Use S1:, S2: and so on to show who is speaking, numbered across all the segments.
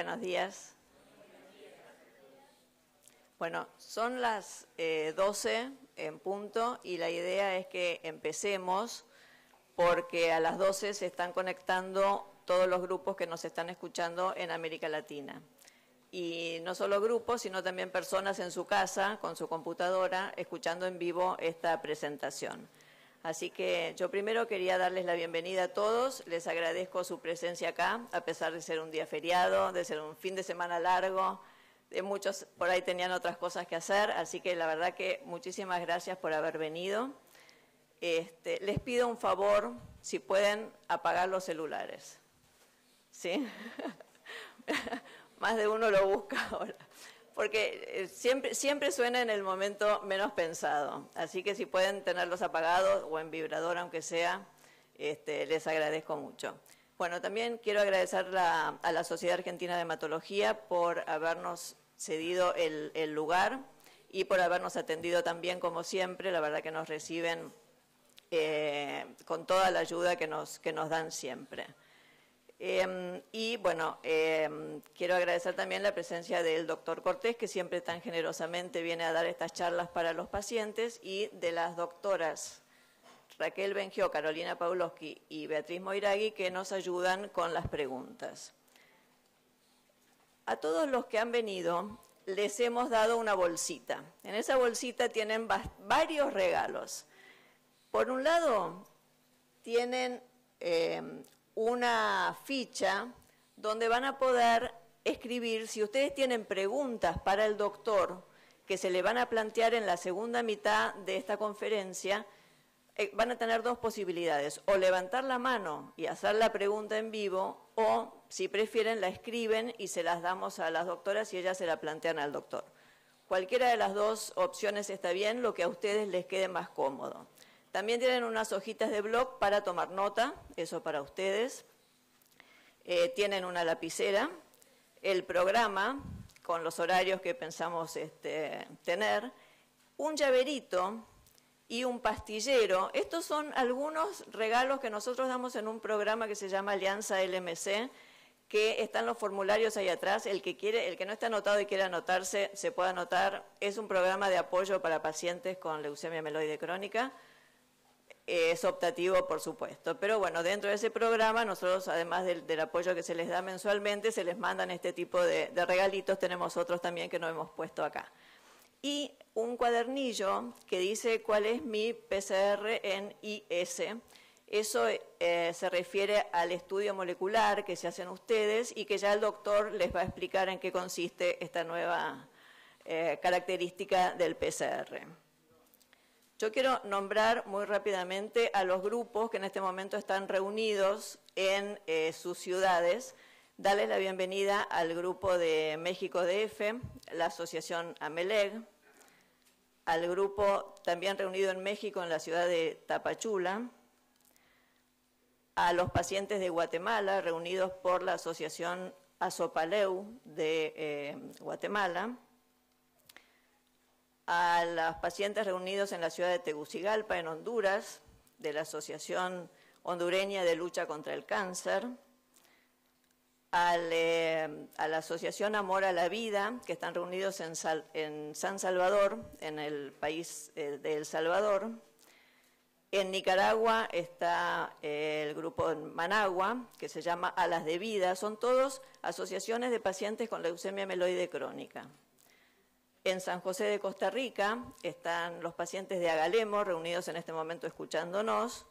S1: Buenos días. Bueno, son las 12 en punto y la idea es que empecemos porque a las 12 se están conectando todos los grupos que nos están escuchando en América Latina. Y no solo grupos, sino también personas en su casa, con su computadora, escuchando en vivo esta presentación. Así que yo primero quería darles la bienvenida a todos, les agradezco su presencia acá, a pesar de ser un día feriado, de ser un fin de semana largo, muchos por ahí tenían otras cosas que hacer, así que la verdad que muchísimas gracias por haber venido. Les pido un favor, si pueden apagar los celulares, ¿sí? Más de uno lo busca ahora, porque siempre suena en el momento menos pensado. Así que si pueden tenerlos apagados o en vibrador, aunque sea, les agradezco mucho. Bueno, también quiero agradecer a la Sociedad Argentina de Hematología por habernos cedido el lugar y por habernos atendido también, como siempre. La verdad que nos reciben con toda la ayuda que nos dan siempre. Y bueno, quiero agradecer también la presencia del doctor Cortés, que siempre tan generosamente viene a dar estas charlas para los pacientes, y de las doctoras Raquel Bengió, Carolina Pawlowski y Beatriz Moiragui, que nos ayudan con las preguntas. A todos los que han venido les hemos dado una bolsita. En esa bolsita tienen varios regalos. Por un lado, tienen una ficha donde van a poder escribir, si ustedes tienen preguntas para el doctor que se le van a plantear en la segunda mitad de esta conferencia, van a tener dos posibilidades: o levantar la mano y hacer la pregunta en vivo, o si prefieren la escriben y se las damos a las doctoras y ellas se la plantean al doctor. Cualquiera de las dos opciones está bien, lo que a ustedes les quede más cómodo. También tienen unas hojitas de blog para tomar nota, eso para ustedes. Tienen una lapicera, el programa con los horarios que pensamos tener, un llaverito y un pastillero. Estos son algunos regalos que nosotros damos en un programa que se llama Alianza LMC, que están los formularios ahí atrás. El que no está anotado y quiere anotarse, se puede anotar. Es un programa de apoyo para pacientes con leucemia mieloide crónica. Es optativo, por supuesto, pero bueno, dentro de ese programa nosotros, además del apoyo que se les da mensualmente, se les mandan este tipo de regalitos. Tenemos otros también que no hemos puesto acá. Y un cuadernillo que dice cuál es mi PCR en IS. Eso se refiere al estudio molecular que se hacen ustedes y que ya el doctor les va a explicar en qué consiste esta nueva característica del PCR. Yo quiero nombrar muy rápidamente a los grupos que en este momento están reunidos en sus ciudades. Darles la bienvenida al grupo de México DF, la asociación AMELEG, al grupo también reunido en México en la ciudad de Tapachula, a los pacientes de Guatemala reunidos por la asociación Azopaleu de Guatemala, a los pacientes reunidos en la ciudad de Tegucigalpa, en Honduras, de la Asociación Hondureña de Lucha contra el Cáncer, a la Asociación Amor a la Vida, que están reunidos en San Salvador, en el país de El Salvador. En Nicaragua está el grupo en Managua, que se llama Alas de Vida. Son todos asociaciones de pacientes con leucemia mieloide crónica. En San José de Costa Rica están los pacientes de Agalemo, reunidos en este momento escuchándonos.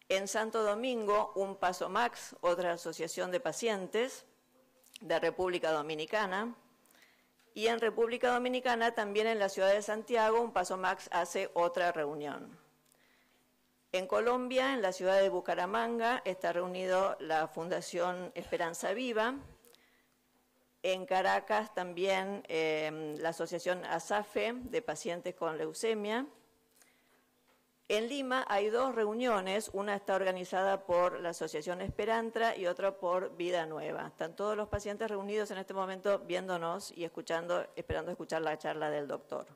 S1: En Santo Domingo, un Paso Max, otra asociación de pacientes de República Dominicana. Y en República Dominicana, también en la ciudad de Santiago, un Paso Max hace otra reunión. En Colombia, en la ciudad de Bucaramanga, está reunido la Fundación Esperanza Viva. En Caracas también la asociación ASAFE de pacientes con leucemia. En Lima hay dos reuniones, una está organizada por la asociación Esperantra y otra por Vida Nueva. Están todos los pacientes reunidos en este momento viéndonos y esperando escuchar la charla del doctor.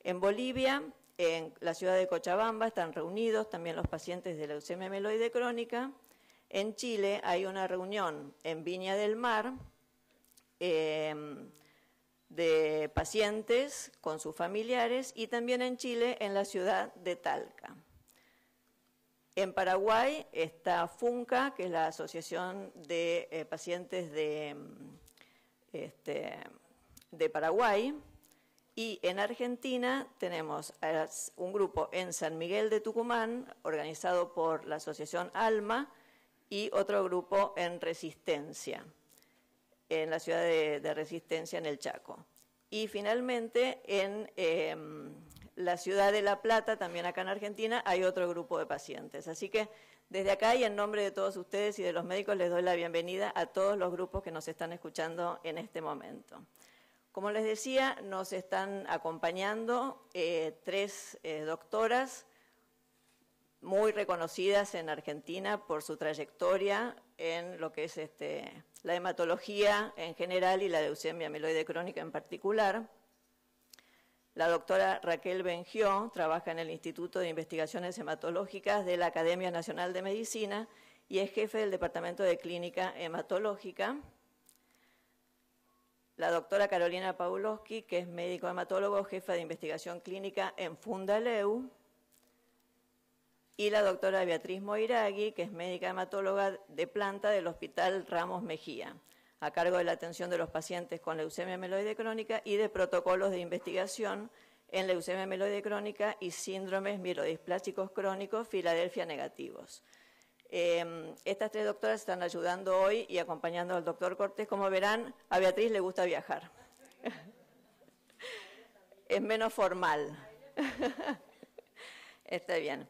S1: En Bolivia, en la ciudad de Cochabamba, están reunidos también los pacientes de leucemia mieloide crónica. En Chile hay una reunión en Viña del Mar de pacientes con sus familiares, y también en Chile, en la ciudad de Talca. En Paraguay está FUNCA, que es la Asociación de Pacientes de Paraguay, y en Argentina tenemos un grupo en San Miguel de Tucumán, organizado por la Asociación ALMA, y otro grupo en Resistencia, en la ciudad de Resistencia, en el Chaco. Y finalmente en la ciudad de La Plata, también acá en Argentina, hay otro grupo de pacientes. Así que desde acá y en nombre de todos ustedes y de los médicos les doy la bienvenida a todos los grupos que nos están escuchando en este momento. Como les decía, nos están acompañando 3 doctoras muy reconocidas en Argentina por su trayectoria en lo que es la hematología en general y la leucemia amiloide crónica en particular. La doctora Raquel Bengió trabaja en el Instituto de Investigaciones Hematológicas de la Academia Nacional de Medicina y es jefe del Departamento de Clínica Hematológica. La doctora Carolina Pawlowski, que es médico hematólogo, jefa de investigación clínica en Fundaleu. Y la doctora Beatriz Moiragui, que es médica hematóloga de planta del Hospital Ramos Mejía, a cargo de la atención de los pacientes con leucemia amiloide crónica y de protocolos de investigación en leucemia amiloide crónica y síndromes mielodisplásicos crónicos Filadelfia negativos. Estas 3 doctoras están ayudando hoy y acompañando al doctor Cortés. Como verán, a Beatriz le gusta viajar. Es menos formal. Está bien.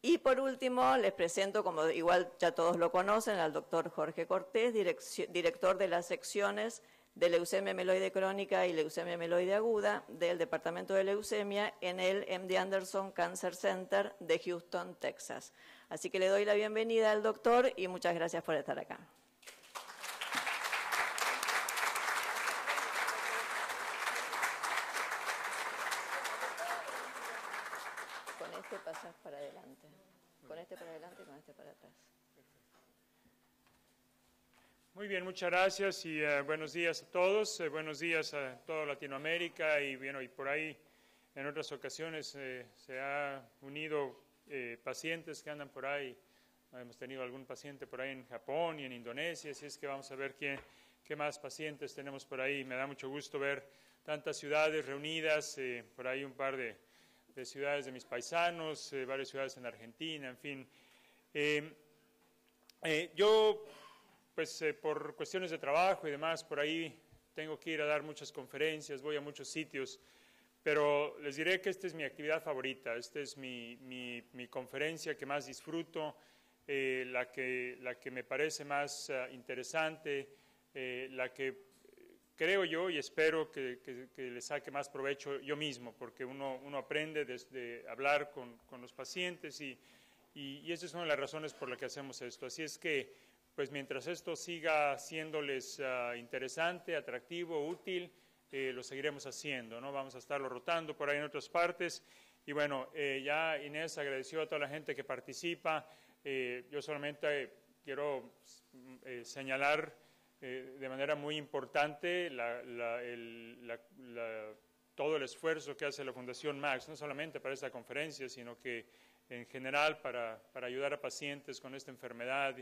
S1: Y por último, les presento, como igual ya todos lo conocen, al doctor Jorge Cortés, director de las secciones de leucemia amiloide crónica y leucemia amiloide aguda del Departamento de Leucemia en el MD Anderson Cancer Center de Houston, Texas. Así que le doy la bienvenida al doctor y muchas gracias por estar acá. Con este pasas para adelante. Con este para adelante y con este para atrás.
S2: Muy bien, muchas gracias y buenos días a todos. Buenos días a toda Latinoamérica y bueno, y por ahí en otras ocasiones se ha unido pacientes que andan por ahí. Hemos tenido algún paciente por ahí en Japón y en Indonesia, así es que vamos a ver qué más pacientes tenemos por ahí. Me da mucho gusto ver tantas ciudades reunidas, por ahí un par de ciudades de mis paisanos, varias ciudades en Argentina, en fin. Yo, pues por cuestiones de trabajo y demás, por ahí tengo que ir a dar muchas conferencias, voy a muchos sitios, pero les diré que esta es mi actividad favorita, esta es mi conferencia que más disfruto, la que me parece más interesante, la que creo yo y espero que le saque más provecho yo mismo, porque uno aprende desde hablar con los pacientes y esa es una de las razones por las que hacemos esto. Así es que, pues mientras esto siga siéndoles interesante, atractivo, útil, lo seguiremos haciendo, ¿no? Vamos a estarlo rotando por ahí en otras partes. Y bueno, ya Inés agradeció a toda la gente que participa. Yo solamente quiero señalar de manera muy importante todo el esfuerzo que hace la Fundación Max, no solamente para esta conferencia, sino que en general para ayudar a pacientes con esta enfermedad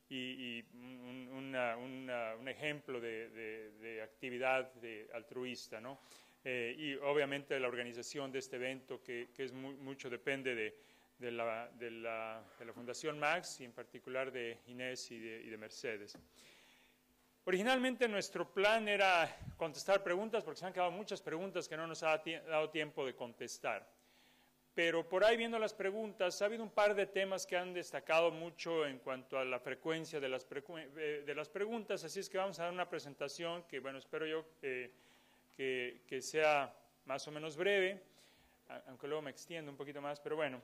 S2: y un ejemplo de actividad altruista, ¿no? Y obviamente la organización de este evento que es mucho depende de la Fundación Max y en particular de Inés y de Mercedes. Originalmente nuestro plan era contestar preguntas porque se han quedado muchas preguntas que no nos ha dado tiempo de contestar. Pero por ahí viendo las preguntas, ha habido un par de temas que han destacado mucho en cuanto a la frecuencia de las preguntas, así es que vamos a dar una presentación que, bueno, espero yo que sea más o menos breve, aunque luego me extiendo un poquito más, pero bueno,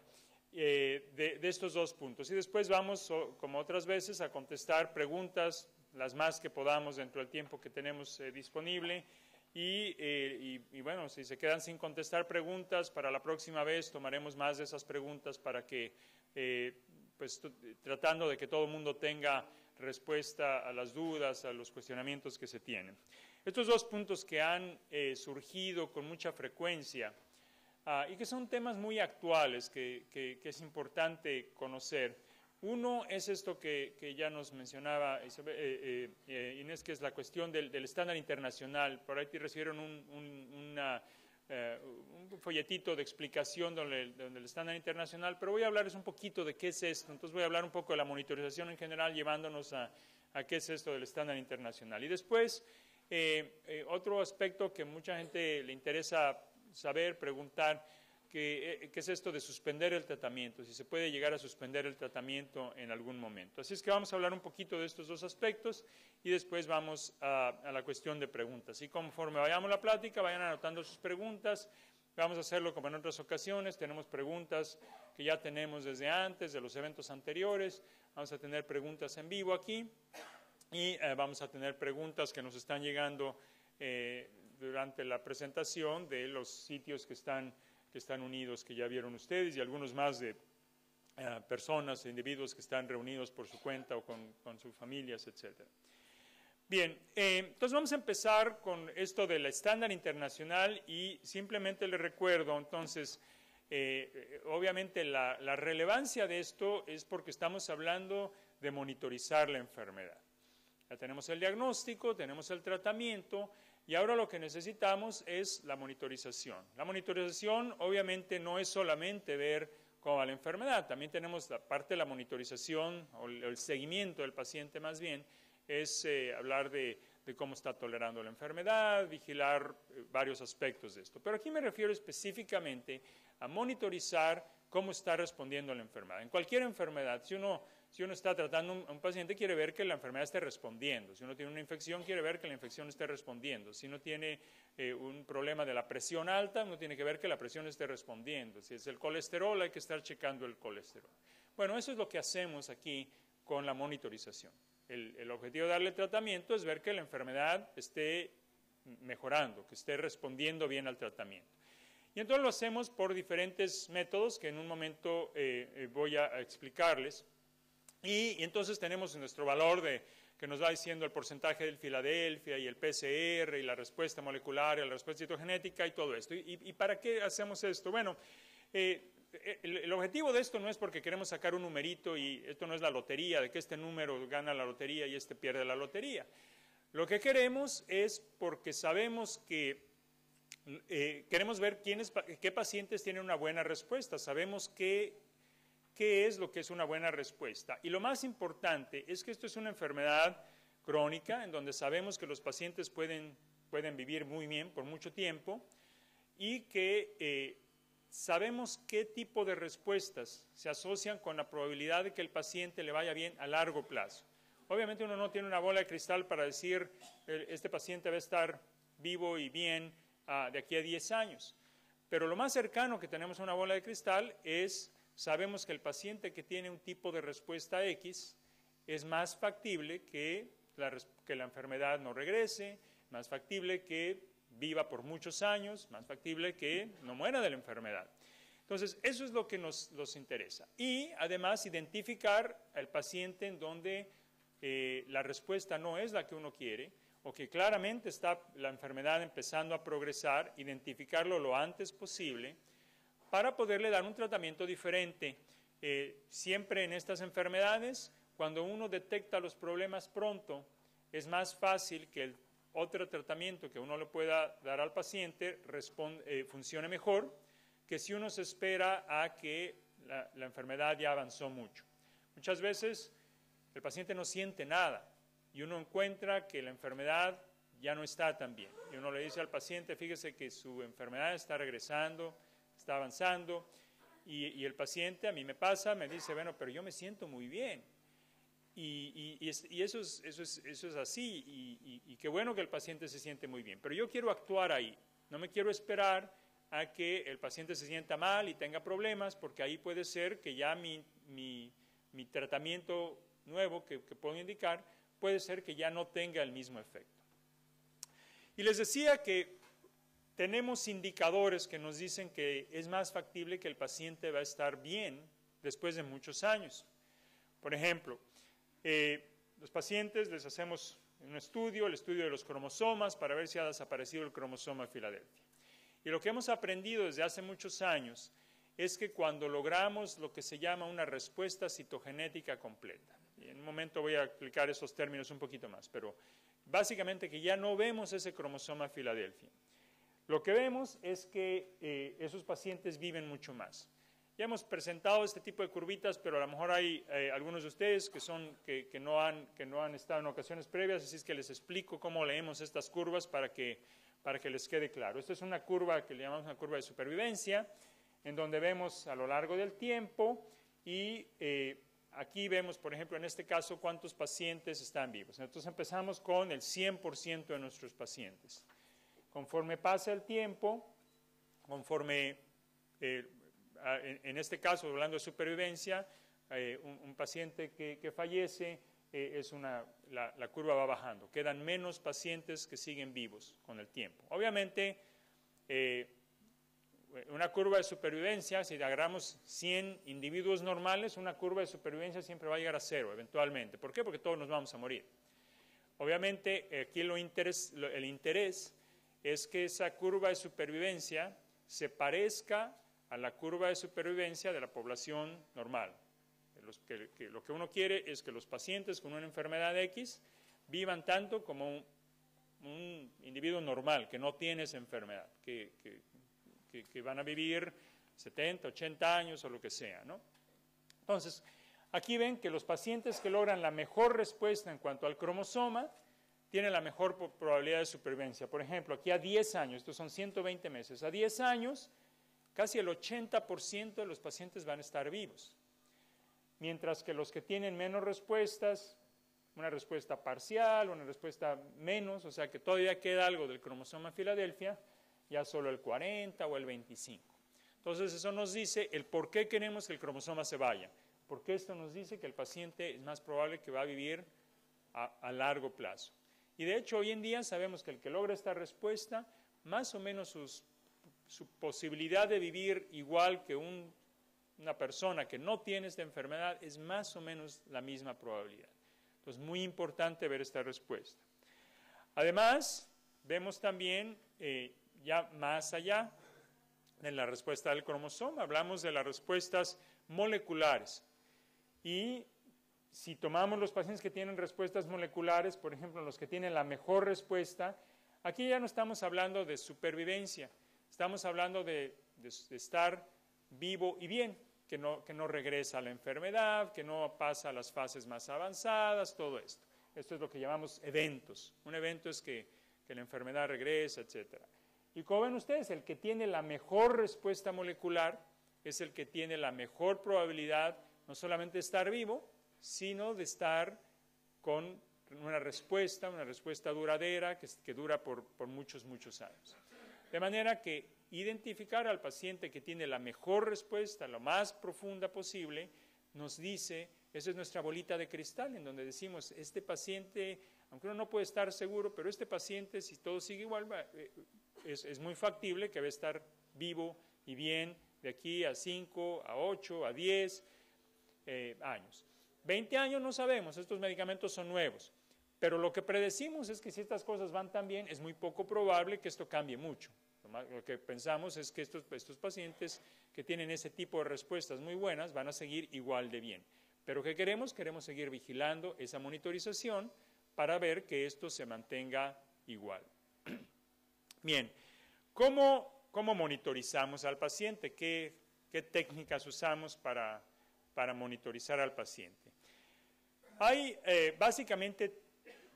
S2: de estos 2 puntos. Y después vamos, como otras veces, a contestar preguntas, las más que podamos dentro del tiempo que tenemos disponible. Y bueno, si se quedan sin contestar preguntas, para la próxima vez tomaremos más de esas preguntas para que, pues tratando de que todo el mundo tenga respuesta a las dudas, a los cuestionamientos que se tienen. Estos dos puntos que han surgido con mucha frecuencia y que son temas muy actuales que es importante conocer. Uno es esto que ya nos mencionaba Inés, que es la cuestión del estándar internacional. Por ahí te recibieron un folletito de explicación del estándar internacional, pero voy a hablarles un poquito de qué es esto. Entonces voy a hablar un poco de la monitorización en general, llevándonos a qué es esto del estándar internacional. Y después, otro aspecto que mucha gente le interesa saber, preguntar, ¿qué es esto de suspender el tratamiento? Si se puede llegar a suspender el tratamiento en algún momento. Así es que vamos a hablar un poquito de estos dos aspectos y después vamos a la cuestión de preguntas. Y conforme vayamos a la plática, vayan anotando sus preguntas. Vamos a hacerlo como en otras ocasiones. Tenemos preguntas que ya tenemos desde antes, de los eventos anteriores. Vamos a tener preguntas en vivo aquí y vamos a tener preguntas que nos están llegando durante la presentación de los sitios que están unidos, que ya vieron ustedes, y algunos más de personas, individuos que están reunidos por su cuenta o con sus familias, etc. Bien, entonces vamos a empezar con esto del estándar internacional y simplemente les recuerdo, entonces, obviamente la relevancia de esto es porque estamos hablando de monitorizar la enfermedad. Ya tenemos el diagnóstico, tenemos el tratamiento, y ahora lo que necesitamos es la monitorización. La monitorización obviamente no es solamente ver cómo va la enfermedad, también tenemos la parte de la monitorización o el seguimiento del paciente más bien, es hablar de cómo está tolerando la enfermedad, vigilar varios aspectos de esto. Pero aquí me refiero específicamente a monitorizar cómo está respondiendo a la enfermedad. En cualquier enfermedad, si uno está tratando a un paciente, quiere ver que la enfermedad esté respondiendo. Si uno tiene una infección, quiere ver que la infección esté respondiendo. Si uno tiene un problema de la presión alta, uno tiene que ver que la presión esté respondiendo. Si es el colesterol, hay que estar checando el colesterol. Bueno, eso es lo que hacemos aquí con la monitorización. El objetivo de darle tratamiento es ver que la enfermedad esté mejorando, que esté respondiendo bien al tratamiento. Y entonces lo hacemos por diferentes métodos que en un momento voy a explicarles. Y entonces tenemos nuestro valor que nos va diciendo el porcentaje del Filadelfia y el PCR y la respuesta molecular y la respuesta citogenética y todo esto. ¿Y para qué hacemos esto? Bueno, el objetivo de esto no es porque queremos sacar un numerito y esto no es la lotería, de que este número gana la lotería y este pierde la lotería. Lo que queremos es porque sabemos que queremos ver qué pacientes tienen una buena respuesta, sabemos qué es lo que es una buena respuesta. Y lo más importante es que esto es una enfermedad crónica en donde sabemos que los pacientes pueden vivir muy bien por mucho tiempo y que sabemos qué tipo de respuestas se asocian con la probabilidad de que el paciente le vaya bien a largo plazo. Obviamente uno no tiene una bola de cristal para decir este paciente va a estar vivo y bien de aquí a 10 años, pero lo más cercano que tenemos a una bola de cristal es sabemos que el paciente que tiene un tipo de respuesta X es más factible que la enfermedad no regrese, más factible que viva por muchos años, más factible que no muera de la enfermedad. Entonces, eso es lo que nos interesa. Y, además, identificar al paciente en donde la respuesta no es la que uno quiere o que claramente está la enfermedad empezando a progresar, identificarlo lo antes posible para poderle dar un tratamiento diferente. Siempre en estas enfermedades, cuando uno detecta los problemas pronto, es más fácil que el otro tratamiento que uno le pueda dar al paciente funcione mejor que si uno se espera a que la enfermedad ya avanzó mucho. Muchas veces el paciente no siente nada y uno encuentra que la enfermedad ya no está tan bien. Y uno le dice al paciente, fíjese que su enfermedad está regresando, está avanzando, y el paciente, a mí me pasa, me dice, bueno, pero yo me siento muy bien. Y eso es así, y qué bueno que el paciente se siente muy bien. Pero yo quiero actuar ahí, no me quiero esperar a que el paciente se sienta mal y tenga problemas, porque ahí puede ser que ya mi tratamiento nuevo que puedo indicar, puede ser que ya no tenga el mismo efecto. Y les decía que tenemos indicadores que nos dicen que es más factible que el paciente va a estar bien después de muchos años. Por ejemplo, los pacientes les hacemos un estudio, el estudio de los cromosomas, para ver si ha desaparecido el cromosoma Filadelfia. Y lo que hemos aprendido desde hace muchos años es que cuando logramos lo que se llama una respuesta citogenética completa, y en un momento voy a explicar esos términos un poquito más, pero básicamente que ya no vemos ese cromosoma Filadelfia. Lo que vemos es que esos pacientes viven mucho más. Ya hemos presentado este tipo de curvitas, pero a lo mejor hay algunos de ustedes que no han estado en ocasiones previas, así es que les explico cómo leemos estas curvas para que les quede claro. Esta es una curva que le llamamos una curva de supervivencia, en donde vemos a lo largo del tiempo y aquí vemos, por ejemplo, en este caso, cuántos pacientes están vivos. Entonces empezamos con el 100% de nuestros pacientes. Conforme pasa el tiempo, conforme, en este caso, hablando de supervivencia, un paciente que fallece, la curva va bajando. Quedan menos pacientes que siguen vivos con el tiempo. Obviamente, una curva de supervivencia, si agarramos 100 individuos normales, una curva de supervivencia siempre va a llegar a 0 eventualmente. ¿Por qué? Porque todos nos vamos a morir. Obviamente, aquí el interés es que esa curva de supervivencia se parezca a la curva de supervivencia de la población normal. Lo que uno quiere es que los pacientes con una enfermedad X vivan tanto como un individuo normal que no tiene esa enfermedad, que van a vivir 70, 80 años o lo que sea, ¿no? Entonces, aquí ven que los pacientes que logran la mejor respuesta en cuanto al cromosoma tienen la mejor probabilidad de supervivencia. Por ejemplo, aquí a 10 años, estos son 120 meses, a 10 años casi el 80% de los pacientes van a estar vivos. Mientras que los que tienen menos respuestas, una respuesta parcial, una respuesta menos, o sea que todavía queda algo del cromosoma Filadelfia, ya solo el 40 o el 25. Entonces eso nos dice el por qué queremos que el cromosoma se vaya, porque esto nos dice que el paciente es más probable que va a vivir a largo plazo. Y de hecho hoy en día sabemos que el que logra esta respuesta, más o menos su posibilidad de vivir igual que una persona que no tiene esta enfermedad es más o menos la misma probabilidad. Entonces, muy importante ver esta respuesta. Además, vemos también, ya más allá de la respuesta del cromosoma, hablamos de las respuestas moleculares. Y si tomamos los pacientes que tienen respuestas moleculares, por ejemplo, los que tienen la mejor respuesta, aquí ya no estamos hablando de supervivencia, estamos hablando de estar vivo y bien, que no regresa a la enfermedad, que no pasa a las fases más avanzadas, todo esto. Esto es lo que llamamos eventos. Un evento es que la enfermedad regresa, etc. Y como ven ustedes, el que tiene la mejor respuesta molecular es el que tiene la mejor probabilidad no solamente de estar vivo, sino de estar con una respuesta duradera que dura por muchos, muchos años. De manera que identificar al paciente que tiene la mejor respuesta, lo más profunda posible, nos dice, esa es nuestra bolita de cristal, en donde decimos, este paciente, aunque uno no puede estar seguro, pero este paciente, si todo sigue igual, es muy factible que va a estar vivo y bien de aquí a 5, a 8, a 10 años. 20 años no sabemos, estos medicamentos son nuevos, pero lo que predecimos es que si estas cosas van tan bien, es muy poco probable que esto cambie mucho. Lo que pensamos es que estos pacientes que tienen ese tipo de respuestas muy buenas van a seguir igual de bien. Pero ¿qué queremos? Queremos seguir vigilando esa monitorización para ver que esto se mantenga igual. Bien, ¿cómo monitorizamos al paciente? ¿Qué técnicas usamos para monitorizar al paciente? Hay básicamente,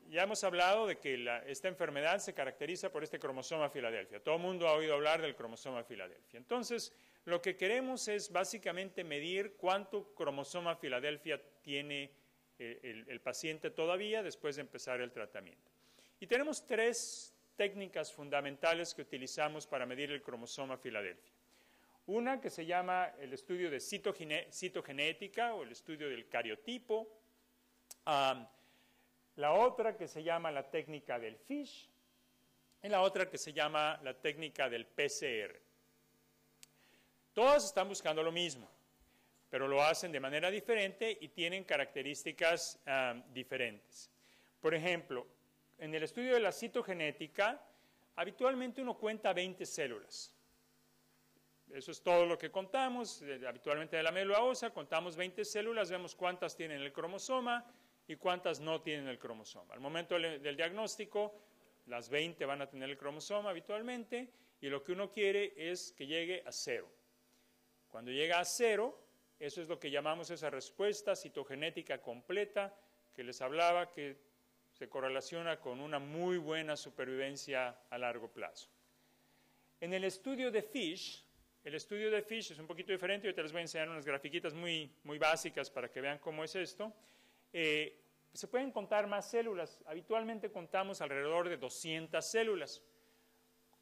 S2: ya hemos hablado de que esta enfermedad se caracteriza por este cromosoma Filadelfia. Todo el mundo ha oído hablar del cromosoma Filadelfia. Entonces, lo que queremos es básicamente medir cuánto cromosoma Filadelfia tiene el paciente todavía después de empezar el tratamiento. Y tenemos 3 técnicas fundamentales que utilizamos para medir el cromosoma Filadelfia. Una que se llama el estudio de citogenética o el estudio del cariotipo. La otra que se llama la técnica del FISH y la otra que se llama la técnica del PCR. Todas están buscando lo mismo, pero lo hacen de manera diferente y tienen características diferentes. Por ejemplo, en el estudio de la citogenética, habitualmente uno cuenta 20 células. Eso es todo lo que contamos. Habitualmente de la médula ósea contamos 20 células, vemos cuántas tienen el cromosoma y cuántas no tienen el cromosoma. Al momento del diagnóstico, las 20 van a tener el cromosoma habitualmente y lo que uno quiere es que llegue a 0. Cuando llega a 0, eso es lo que llamamos esa respuesta citogenética completa que les hablaba, que se correlaciona con una muy buena supervivencia a largo plazo. En el estudio de Fish es un poquito diferente. Yo te les voy a enseñar unas grafiquitas muy básicas para que vean cómo es esto. Se pueden contar más células. Habitualmente contamos alrededor de 200 células.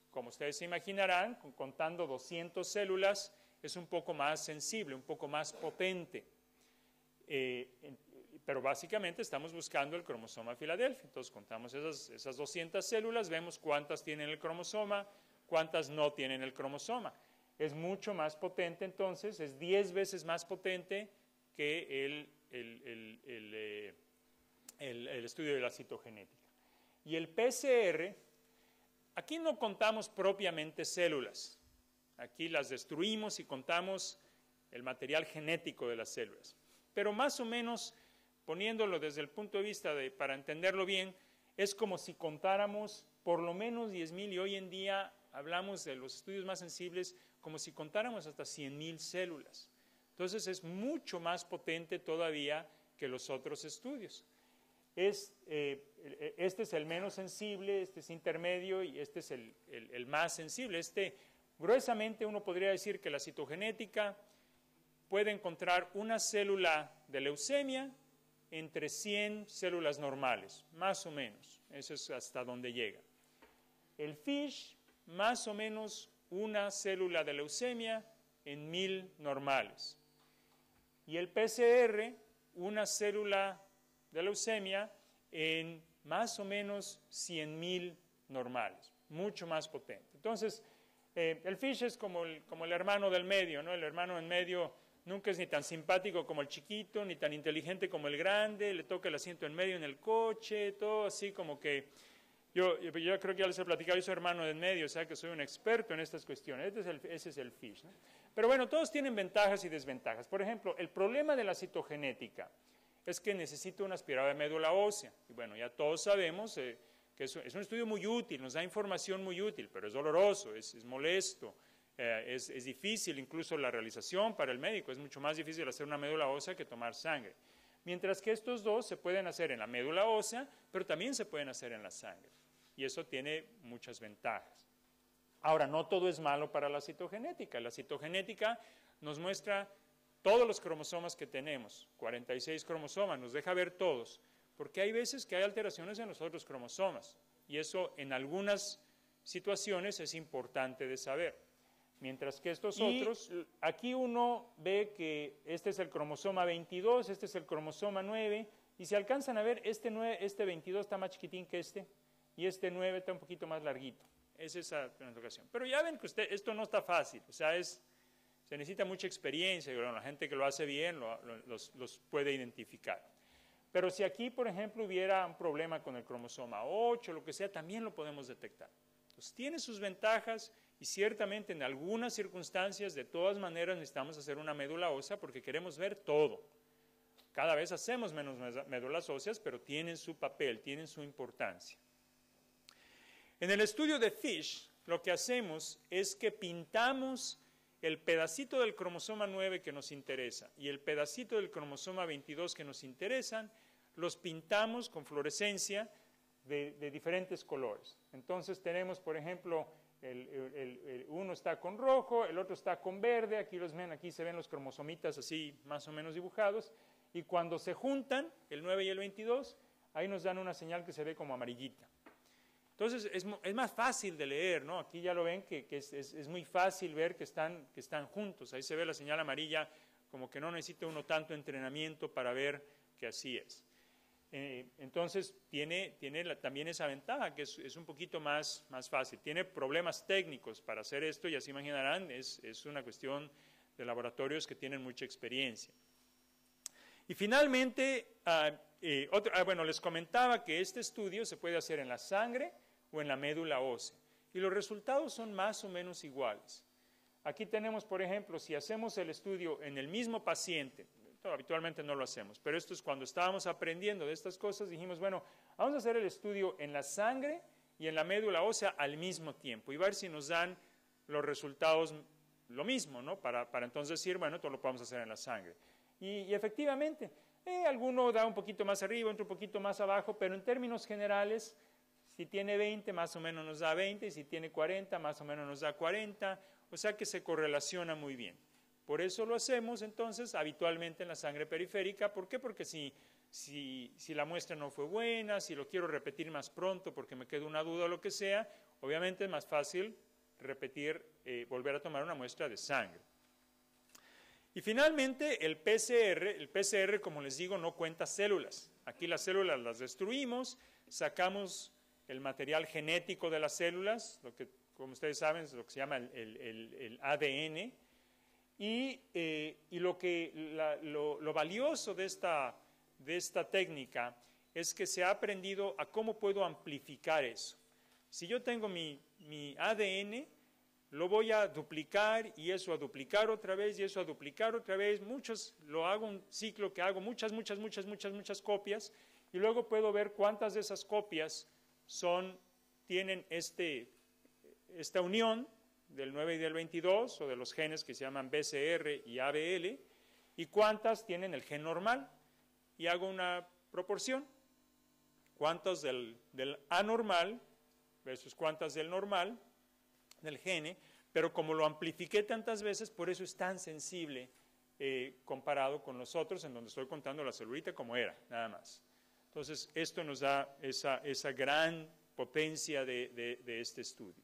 S2: Como ustedes se imaginarán, contando 200 células es un poco más sensible, un poco más potente. Pero básicamente estamos buscando el cromosoma Filadelfia. Entonces contamos esas 200 células, vemos cuántas tienen el cromosoma, cuántas no tienen el cromosoma. Es mucho más potente entonces, es 10 veces más potente que el estudio de la citogenética. Y el PCR, aquí no contamos propiamente células, aquí las destruimos y contamos el material genético de las células. Pero más o menos, poniéndolo desde el punto de vista para entenderlo bien, es como si contáramos por lo menos 10,000, y hoy en día hablamos de los estudios más sensibles como si contáramos hasta 100,000 células. Entonces es mucho más potente todavía que los otros estudios. Este es el menos sensible, este es intermedio y este es el más sensible. Gruesamente uno podría decir que la citogenética puede encontrar una célula de leucemia entre 100 células normales, más o menos. Eso es hasta donde llega. El FISH, más o menos una célula de leucemia en 1000 normales. Y el PCR, una célula de leucemia en más o menos 100,000 normales, mucho más potente. Entonces, el FISH es como el hermano del medio, ¿no? El hermano en medio nunca es ni tan simpático como el chiquito, ni tan inteligente como el grande, le toca el asiento en medio en el coche, todo así como que... Yo creo que ya les he platicado, yo soy hermano del medio, o sea que soy un experto en estas cuestiones. Ese es el FISH, ¿no? Pero bueno, todos tienen ventajas y desventajas. Por ejemplo, el problema de la citogenética es que necesita una aspirada de médula ósea. Y bueno, ya todos sabemos que es un estudio muy útil, nos da información muy útil, pero es doloroso, es molesto, es difícil incluso la realización para el médico. Es mucho más difícil hacer una médula ósea que tomar sangre. Mientras que estos dos se pueden hacer en la médula ósea, pero también se pueden hacer en la sangre. Y eso tiene muchas ventajas. Ahora, no todo es malo para la citogenética. La citogenética nos muestra todos los cromosomas que tenemos, 46 cromosomas, nos deja ver todos, porque hay veces que hay alteraciones en los otros cromosomas, y eso en algunas situaciones es importante de saber. Mientras que estos otros, aquí uno ve que este es el cromosoma 22, este es el cromosoma 9, y si alcanzan a ver, este 22 está más chiquitín que este, y este 9 está un poquito más larguito. Es esa translocación. Pero ya ven que esto no está fácil, o sea, se necesita mucha experiencia, y bueno, la gente que lo hace bien los puede identificar. Pero si aquí, por ejemplo, hubiera un problema con el cromosoma 8, lo que sea, también lo podemos detectar. Entonces, tiene sus ventajas y ciertamente en algunas circunstancias, de todas maneras, necesitamos hacer una médula ósea porque queremos ver todo. Cada vez hacemos menos médulas óseas, pero tienen su papel, tienen su importancia. En el estudio de FISH, lo que hacemos es que pintamos el pedacito del cromosoma 9 que nos interesa y el pedacito del cromosoma 22 que nos interesan, los pintamos con fluorescencia de diferentes colores. Entonces tenemos, por ejemplo, uno está con rojo, el otro está con verde, aquí los ven, aquí se ven los cromosomitas así más o menos dibujados, y cuando se juntan, el 9 y el 22, ahí nos dan una señal que se ve como amarillita. Entonces es más fácil de leer, ¿no? Aquí ya lo ven que es muy fácil ver que están juntos, ahí se ve la señal amarilla, como que no necesita uno tanto entrenamiento para ver que así es. Entonces tiene también esa ventaja, que es un poquito más fácil. Tiene problemas técnicos para hacer esto, ya se imaginarán, es una cuestión de laboratorios que tienen mucha experiencia. Y finalmente, bueno, les comentaba que este estudio se puede hacer en la sangre o en la médula ósea, y los resultados son más o menos iguales. Aquí tenemos, por ejemplo, si hacemos el estudio en el mismo paciente, habitualmente no lo hacemos, pero esto es cuando estábamos aprendiendo de estas cosas, dijimos, bueno, vamos a hacer el estudio en la sangre y en la médula ósea al mismo tiempo, y ver si nos dan los resultados lo mismo, ¿no? Para entonces decir, bueno, esto lo podemos hacer en la sangre. Y efectivamente, alguno da un poquito más arriba, otro un poquito más abajo, pero en términos generales, si tiene 20, más o menos nos da 20, y si tiene 40, más o menos nos da 40, o sea que se correlaciona muy bien. Por eso lo hacemos entonces habitualmente en la sangre periférica. ¿Por qué? Porque si la muestra no fue buena, si lo quiero repetir más pronto porque me queda una duda o lo que sea, obviamente es más fácil repetir, volver a tomar una muestra de sangre. Y finalmente el PCR, como les digo, no cuenta células. Aquí las células las destruimos, sacamos el material genético de las células, lo que, como ustedes saben, es lo que se llama el ADN, y lo valioso de esta técnica es que se ha aprendido a cómo puedo amplificar eso. Si yo tengo mi ADN, lo voy a duplicar, y eso a duplicar otra vez, y eso a duplicar otra vez. Lo hago un ciclo que hago muchas copias, y luego puedo ver cuántas de esas copias tienen esta unión del 9 y del 22, o de los genes que se llaman BCR y ABL, y cuántas tienen el gen normal, y hago una proporción, cuántas del anormal versus cuántas del normal, del gene, pero como lo amplifiqué tantas veces, por eso es tan sensible comparado con los otros, en donde estoy contando la celulita como era, nada más. Entonces, esto nos da esa gran potencia de este estudio.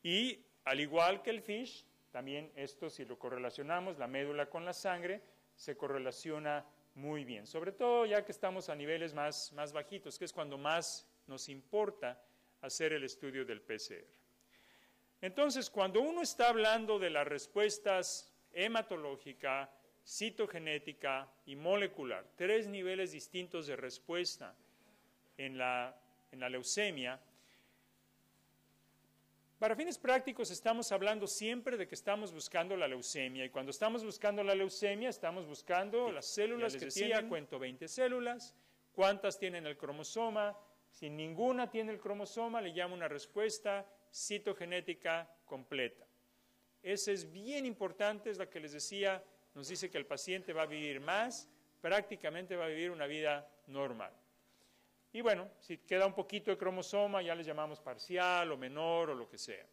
S2: Y al igual que el FISH, también esto, si lo correlacionamos, la médula con la sangre, se correlaciona muy bien. Sobre todo ya que estamos a niveles más bajitos, que es cuando más nos importa hacer el estudio del PCR. Entonces, cuando uno está hablando de las respuestas hematológica, citogenética y molecular, 3 niveles distintos de respuesta en la leucemia, para fines prácticos estamos hablando siempre de que estamos buscando la leucemia, y cuando estamos buscando la leucemia estamos buscando las células que tienen, cuento 20 células, cuántas tienen el cromosoma. Si ninguna tiene el cromosoma, le llamo una respuesta citogenética completa. Esa es bien importante, es la que les decía, nos dice que el paciente va a vivir más, prácticamente va a vivir una vida normal. Y bueno, si queda un poquito de cromosoma, ya les llamamos parcial o menor o lo que sea.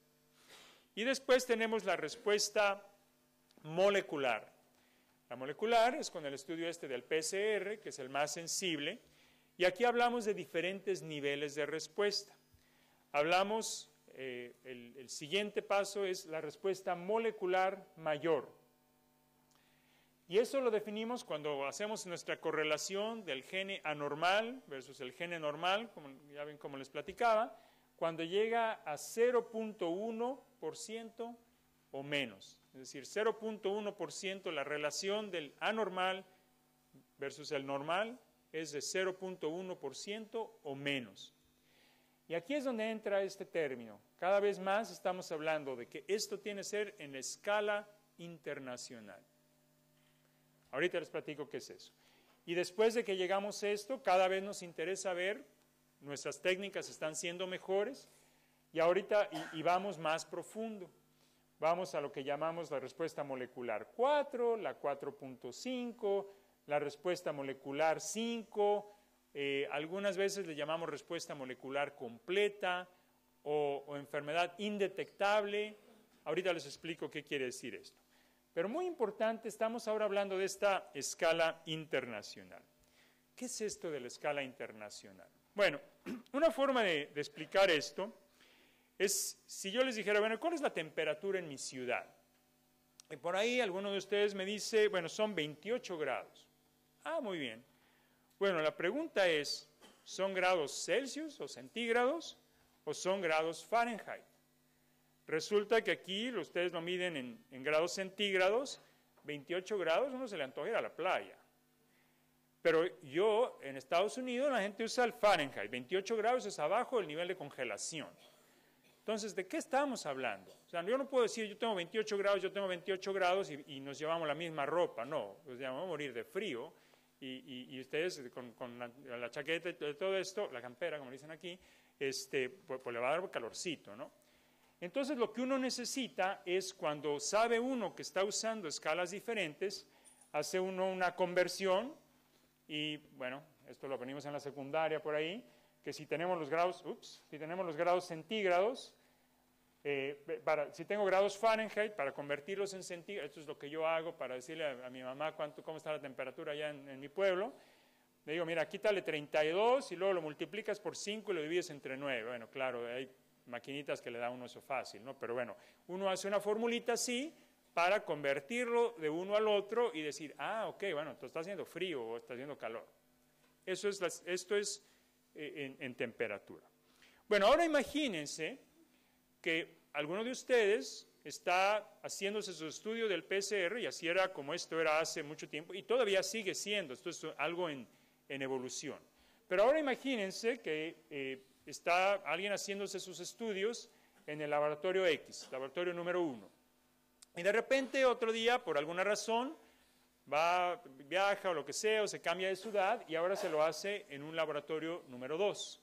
S2: Y después tenemos la respuesta molecular. La molecular es con el estudio del PCR, que es el más sensible, y aquí hablamos de diferentes niveles de respuesta. Hablamos, el siguiente paso es la respuesta molecular mayor. Y eso lo definimos cuando hacemos nuestra correlación del gene anormal versus el gene normal, como ya ven como les platicaba, cuando llega a 0.1% o menos. Es decir, 0.1% la relación del anormal versus el normal es de 0.1% o menos. Y aquí es donde entra este término. Cada vez más estamos hablando de que esto tiene que ser en la escala internacional. Ahorita les platico qué es eso. Y después de que llegamos a esto, cada vez nos interesa ver, nuestras técnicas están siendo mejores, y ahorita vamos más profundo. Vamos a lo que llamamos la respuesta molecular 4, la 4.5, la respuesta molecular 5, algunas veces le llamamos respuesta molecular completa o enfermedad indetectable. Ahorita les explico qué quiere decir esto. Pero muy importante, estamos ahora hablando de esta escala internacional. ¿Qué es esto de la escala internacional? Bueno, una forma de explicar esto es si yo les dijera, bueno, ¿cuál es la temperatura en mi ciudad? Y por ahí alguno de ustedes me dice, bueno, son 28 grados. Ah, muy bien. Bueno, la pregunta es, ¿son grados Celsius o centígrados o son grados Fahrenheit? Resulta que aquí ustedes lo miden en grados centígrados, 28 grados, uno se le antoja ir a la playa. Pero yo, en Estados Unidos, la gente usa el Fahrenheit. 28 grados es abajo del nivel de congelación. Entonces, ¿de qué estamos hablando? O sea, yo no puedo decir, yo tengo 28 grados, yo tengo 28 grados y nos llevamos la misma ropa. No, pues ya vamos a morir de frío. Y ustedes con la chaqueta y todo esto, la campera, como dicen aquí, pues le va a dar calorcito, ¿no? Entonces, lo que uno necesita es, cuando sabe uno que está usando escalas diferentes, hace uno una conversión. Y bueno, esto lo aprendimos en la secundaria por ahí, que si tenemos los grados, si tenemos los grados centígrados, si tengo grados Fahrenheit, para convertirlos en centígrados, esto es lo que yo hago para decirle a mi mamá cómo está la temperatura allá en mi pueblo. Le digo, mira, quítale 32 y luego lo multiplicas por 5 y lo divides entre 9. Bueno, claro, hay maquinitas que le da uno eso fácil, ¿no? Pero bueno, uno hace una formulita así para convertirlo de uno al otro y decir, ok, bueno, esto está haciendo frío o está haciendo calor. Esto es en temperatura. Bueno, ahora imagínense que alguno de ustedes está haciéndose su estudio del PCR, y así era como esto era hace mucho tiempo, y todavía sigue siendo, esto es algo en evolución. Pero ahora imagínense que está alguien haciéndose sus estudios en el laboratorio X, laboratorio número 1. Y de repente otro día, por alguna razón, viaja o lo que sea, o se cambia de ciudad y ahora se lo hace en un laboratorio número 2.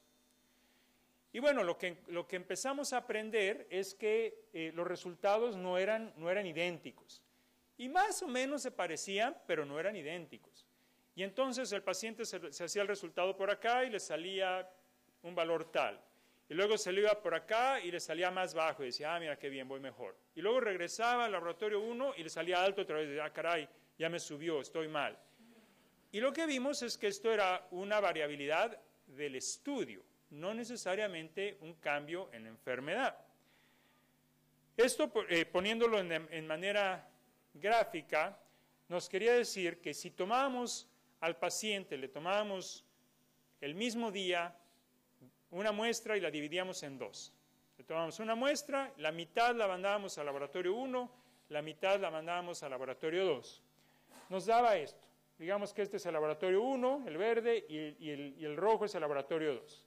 S2: Y bueno, lo que empezamos a aprender es que los resultados no eran idénticos. Y más o menos se parecían, pero no eran idénticos. Y entonces el paciente se hacía el resultado por acá y le salía un valor tal. Y luego se le iba por acá y le salía más bajo y decía, mira qué bien, voy mejor. Y luego regresaba al laboratorio 1 y le salía alto otra vez, decía, caray, ya me subió, estoy mal. Y lo que vimos es que esto era una variabilidad del estudio, no necesariamente un cambio en la enfermedad. Esto, poniéndolo en manera gráfica, nos quería decir que si tomábamos al paciente, le tomábamos el mismo día una muestra y la dividíamos en 2. Le tomábamos una muestra, la mitad la mandábamos al laboratorio 1, la mitad la mandábamos al laboratorio 2. Nos daba esto. Digamos que este es el laboratorio 1, el verde, y el rojo es el laboratorio 2.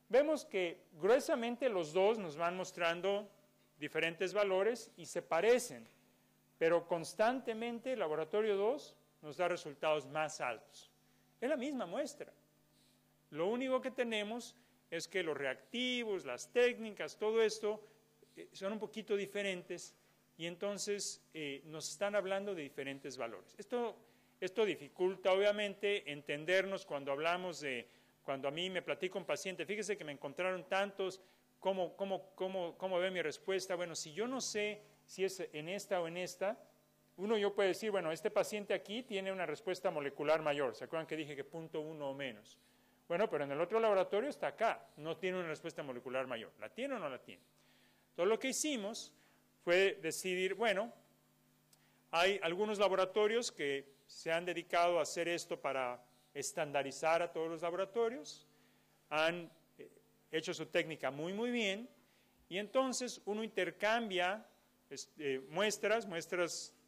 S2: Vemos que gruesamente los dos nos van mostrando diferentes valores y se parecen, pero constantemente el laboratorio 2 nos da resultados más altos. Es la misma muestra. Lo único que tenemos es que los reactivos, las técnicas, todo esto son un poquito diferentes y entonces nos están hablando de diferentes valores. Esto dificulta obviamente entendernos cuando hablamos cuando a mí me platica un paciente, fíjese que me encontraron tantos, ¿cómo ve mi respuesta? Bueno, si yo no sé si es en esta o en esta, yo puedo decir, bueno, este paciente aquí tiene una respuesta molecular mayor. ¿Se acuerdan que dije que 0.1 o menos? Bueno, pero en el otro laboratorio está acá, no tiene una respuesta molecular mayor. ¿La tiene o no la tiene? Entonces lo que hicimos fue decidir, bueno, hay algunos laboratorios que se han dedicado a hacer esto para estandarizar a todos los laboratorios, han hecho su técnica muy, muy bien, y entonces uno intercambia muestras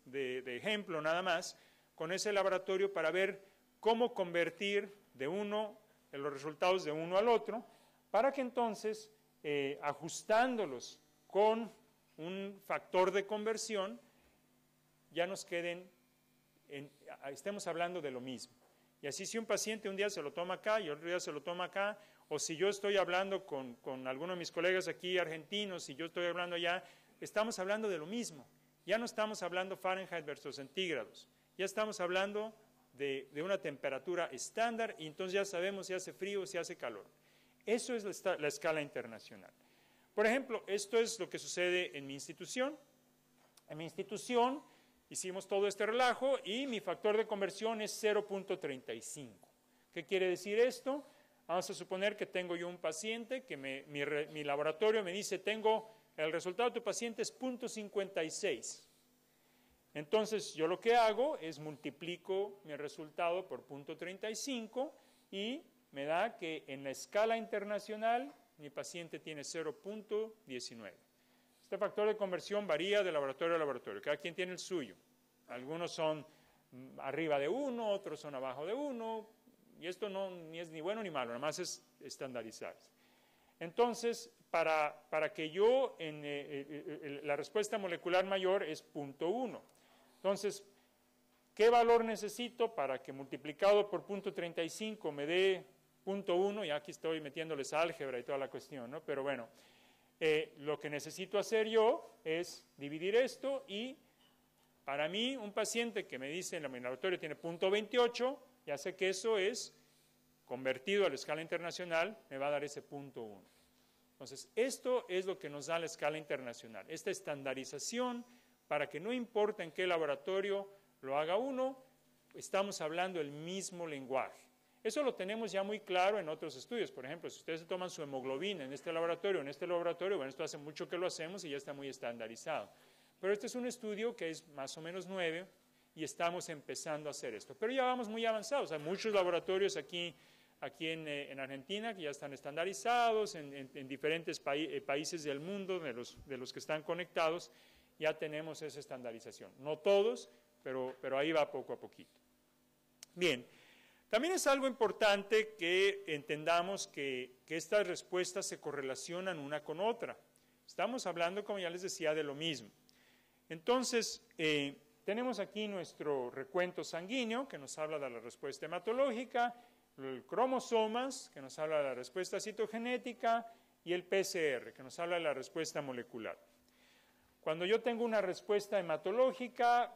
S2: de ejemplo nada más, con ese laboratorio para ver cómo convertir los resultados de uno al otro, para que entonces, ajustándolos con un factor de conversión, ya nos estemos hablando de lo mismo. Y así si un paciente un día se lo toma acá y otro día se lo toma acá, o si yo estoy hablando con alguno de mis colegas aquí argentinos, si yo estoy hablando allá, estamos hablando de lo mismo. Ya no estamos hablando Fahrenheit versus centígrados, ya estamos hablando de una temperatura estándar y entonces ya sabemos si hace frío o si hace calor. Eso es la escala internacional. Por ejemplo, esto es lo que sucede en mi institución. En mi institución hicimos todo este relajo y mi factor de conversión es 0.35. ¿Qué quiere decir esto? Vamos a suponer que tengo yo un paciente que mi laboratorio me dice, el resultado de tu paciente es 0.56. Entonces, yo lo que hago es multiplico mi resultado por 0.35 y me da que en la escala internacional mi paciente tiene 0.19. Este factor de conversión varía de laboratorio a laboratorio, cada quien tiene el suyo. Algunos son arriba de 1, otros son abajo de 1, y esto ni es ni bueno ni malo, nada más es estandarizarse. Entonces, para que yo, la respuesta molecular mayor es 0.1. Entonces, ¿qué valor necesito para que multiplicado por 0.35 me dé 0.1? Y aquí estoy metiéndoles álgebra y toda la cuestión, ¿no? Pero bueno, lo que necesito hacer yo es dividir esto y para mí un paciente que me dice en el laboratorio tiene 0.28, ya sé que eso es convertido a la escala internacional, me va a dar ese 0.1. Entonces, esto es lo que nos da la escala internacional, esta estandarización para que no importa en qué laboratorio lo haga uno, estamos hablando el mismo lenguaje. Eso lo tenemos ya muy claro en otros estudios. Por ejemplo, si ustedes toman su hemoglobina en este laboratorio, bueno, esto hace mucho que lo hacemos y ya está muy estandarizado. Pero este es un estudio que es más o menos nuevo y estamos empezando a hacer esto. Pero ya vamos muy avanzados. Hay muchos laboratorios aquí en Argentina que ya están estandarizados, en diferentes países del mundo, de los que están conectados, ya tenemos esa estandarización. No todos, pero ahí va poco a poquito. Bien, también es algo importante que entendamos que estas respuestas se correlacionan una con otra. Estamos hablando, como ya les decía, de lo mismo. Entonces, tenemos aquí nuestro recuento sanguíneo, que nos habla de la respuesta hematológica, el cromosomas, que nos habla de la respuesta citogenética, y el PCR, que nos habla de la respuesta molecular. Cuando yo tengo una respuesta hematológica,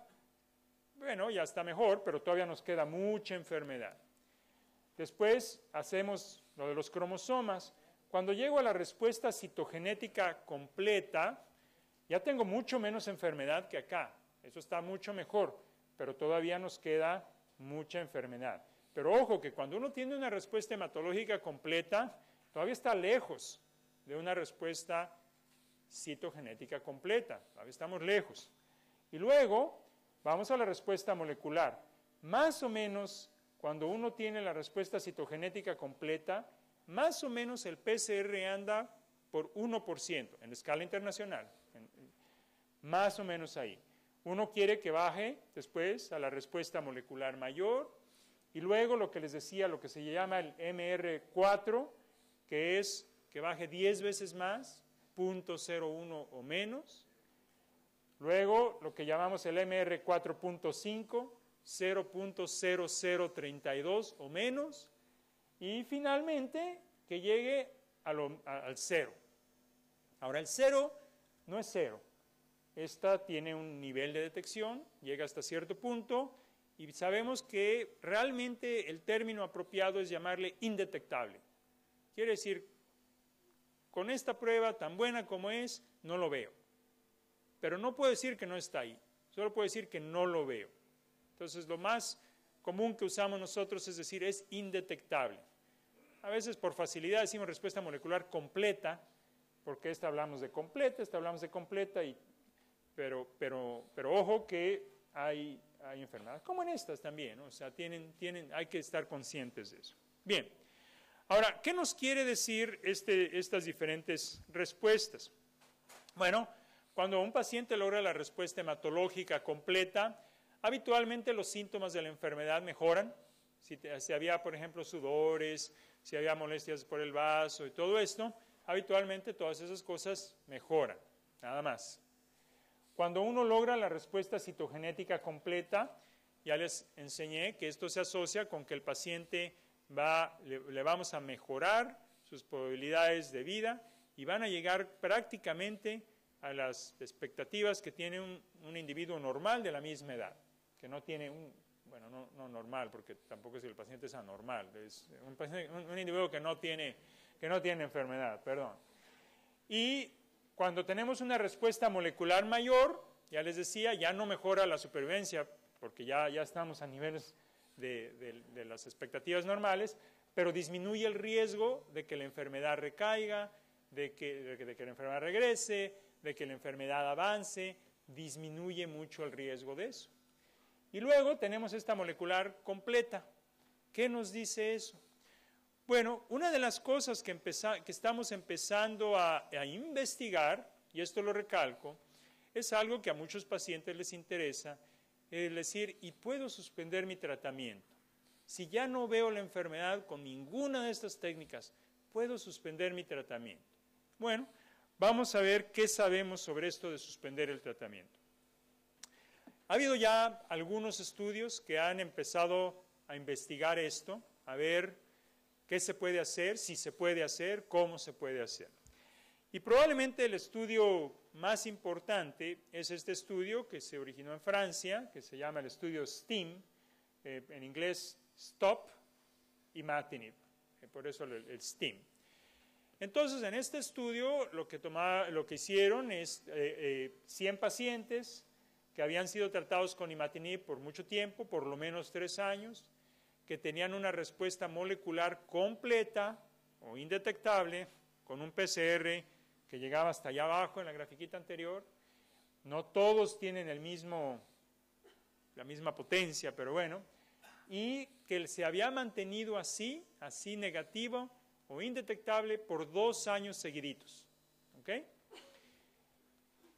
S2: bueno, ya está mejor, pero todavía nos queda mucha enfermedad. Después hacemos lo de los cromosomas. Cuando llego a la respuesta citogenética completa, ya tengo mucho menos enfermedad que acá. Eso está mucho mejor, pero todavía nos queda mucha enfermedad. Pero ojo, que cuando uno tiene una respuesta hematológica completa, todavía está lejos de una respuesta citogenética completa. Todavía estamos lejos. Y luego vamos a la respuesta molecular. Más o menos, cuando uno tiene la respuesta citogenética completa, más o menos el PCR anda por 1% en la escala internacional. Más o menos ahí. Uno quiere que baje después a la respuesta molecular mayor y luego lo que les decía, lo que se llama el MR4, que es que baje 10 veces más, 0.01 o menos. Luego lo que llamamos el MR4.5, 0.0032 o menos. Y finalmente que llegue al 0. Ahora el 0 no es 0. Esta tiene un nivel de detección, llega hasta cierto punto y sabemos que realmente el término apropiado es llamarle indetectable. Quiere decir, con esta prueba tan buena como es, no lo veo. Pero no puedo decir que no está ahí, solo puedo decir que no lo veo. Entonces lo más común que usamos nosotros es decir, es indetectable. A veces por facilidad decimos respuesta molecular completa, porque esta hablamos de completa, pero ojo que hay enfermedades, como en estas también, ¿no? O sea, hay que estar conscientes de eso. Bien, ahora, ¿qué nos quiere decir estas diferentes respuestas? Bueno, cuando un paciente logra la respuesta hematológica completa, habitualmente los síntomas de la enfermedad mejoran. Si había, por ejemplo, sudores, si había molestias por el vaso y todo esto, habitualmente todas esas cosas mejoran, nada más. Cuando uno logra la respuesta citogenética completa, ya les enseñé que esto se asocia con que el paciente le vamos a mejorar sus probabilidades de vida y van a llegar prácticamente a las expectativas que tiene un individuo normal de la misma edad, que no tiene no normal, porque tampoco es que el paciente es anormal, es un individuo que no tiene enfermedad, perdón. Y cuando tenemos una respuesta molecular mayor, ya les decía, ya no mejora la supervivencia, porque ya estamos a niveles de las expectativas normales, pero disminuye el riesgo de que la enfermedad recaiga, de que la enfermedad regrese, de que la enfermedad avance, disminuye mucho el riesgo de eso. Y luego tenemos esta molecular completa. ¿Qué nos dice eso? Bueno, una de las cosas que estamos empezando a investigar, y esto lo recalco, es algo que a muchos pacientes les interesa, es decir, y puedo suspender mi tratamiento. Si ya no veo la enfermedad con ninguna de estas técnicas, puedo suspender mi tratamiento. Bueno, vamos a ver qué sabemos sobre esto de suspender el tratamiento. Ha habido ya algunos estudios que han empezado a investigar esto, a ver qué se puede hacer, si se puede hacer, cómo se puede hacer. Y probablemente el estudio más importante es este estudio que se originó en Francia, que se llama el estudio STEAM, en inglés Stop Imatinib, por eso el STEAM. Entonces, en este estudio lo que hicieron es 100 pacientes que habían sido tratados con imatinib por mucho tiempo, por lo menos 3 años, que tenían una respuesta molecular completa o indetectable con un PCR que llegaba hasta allá abajo en la grafiquita anterior. No todos tienen la misma potencia, pero bueno, y que se había mantenido así negativo o indetectable por 2 años seguiditos. ¿Ok?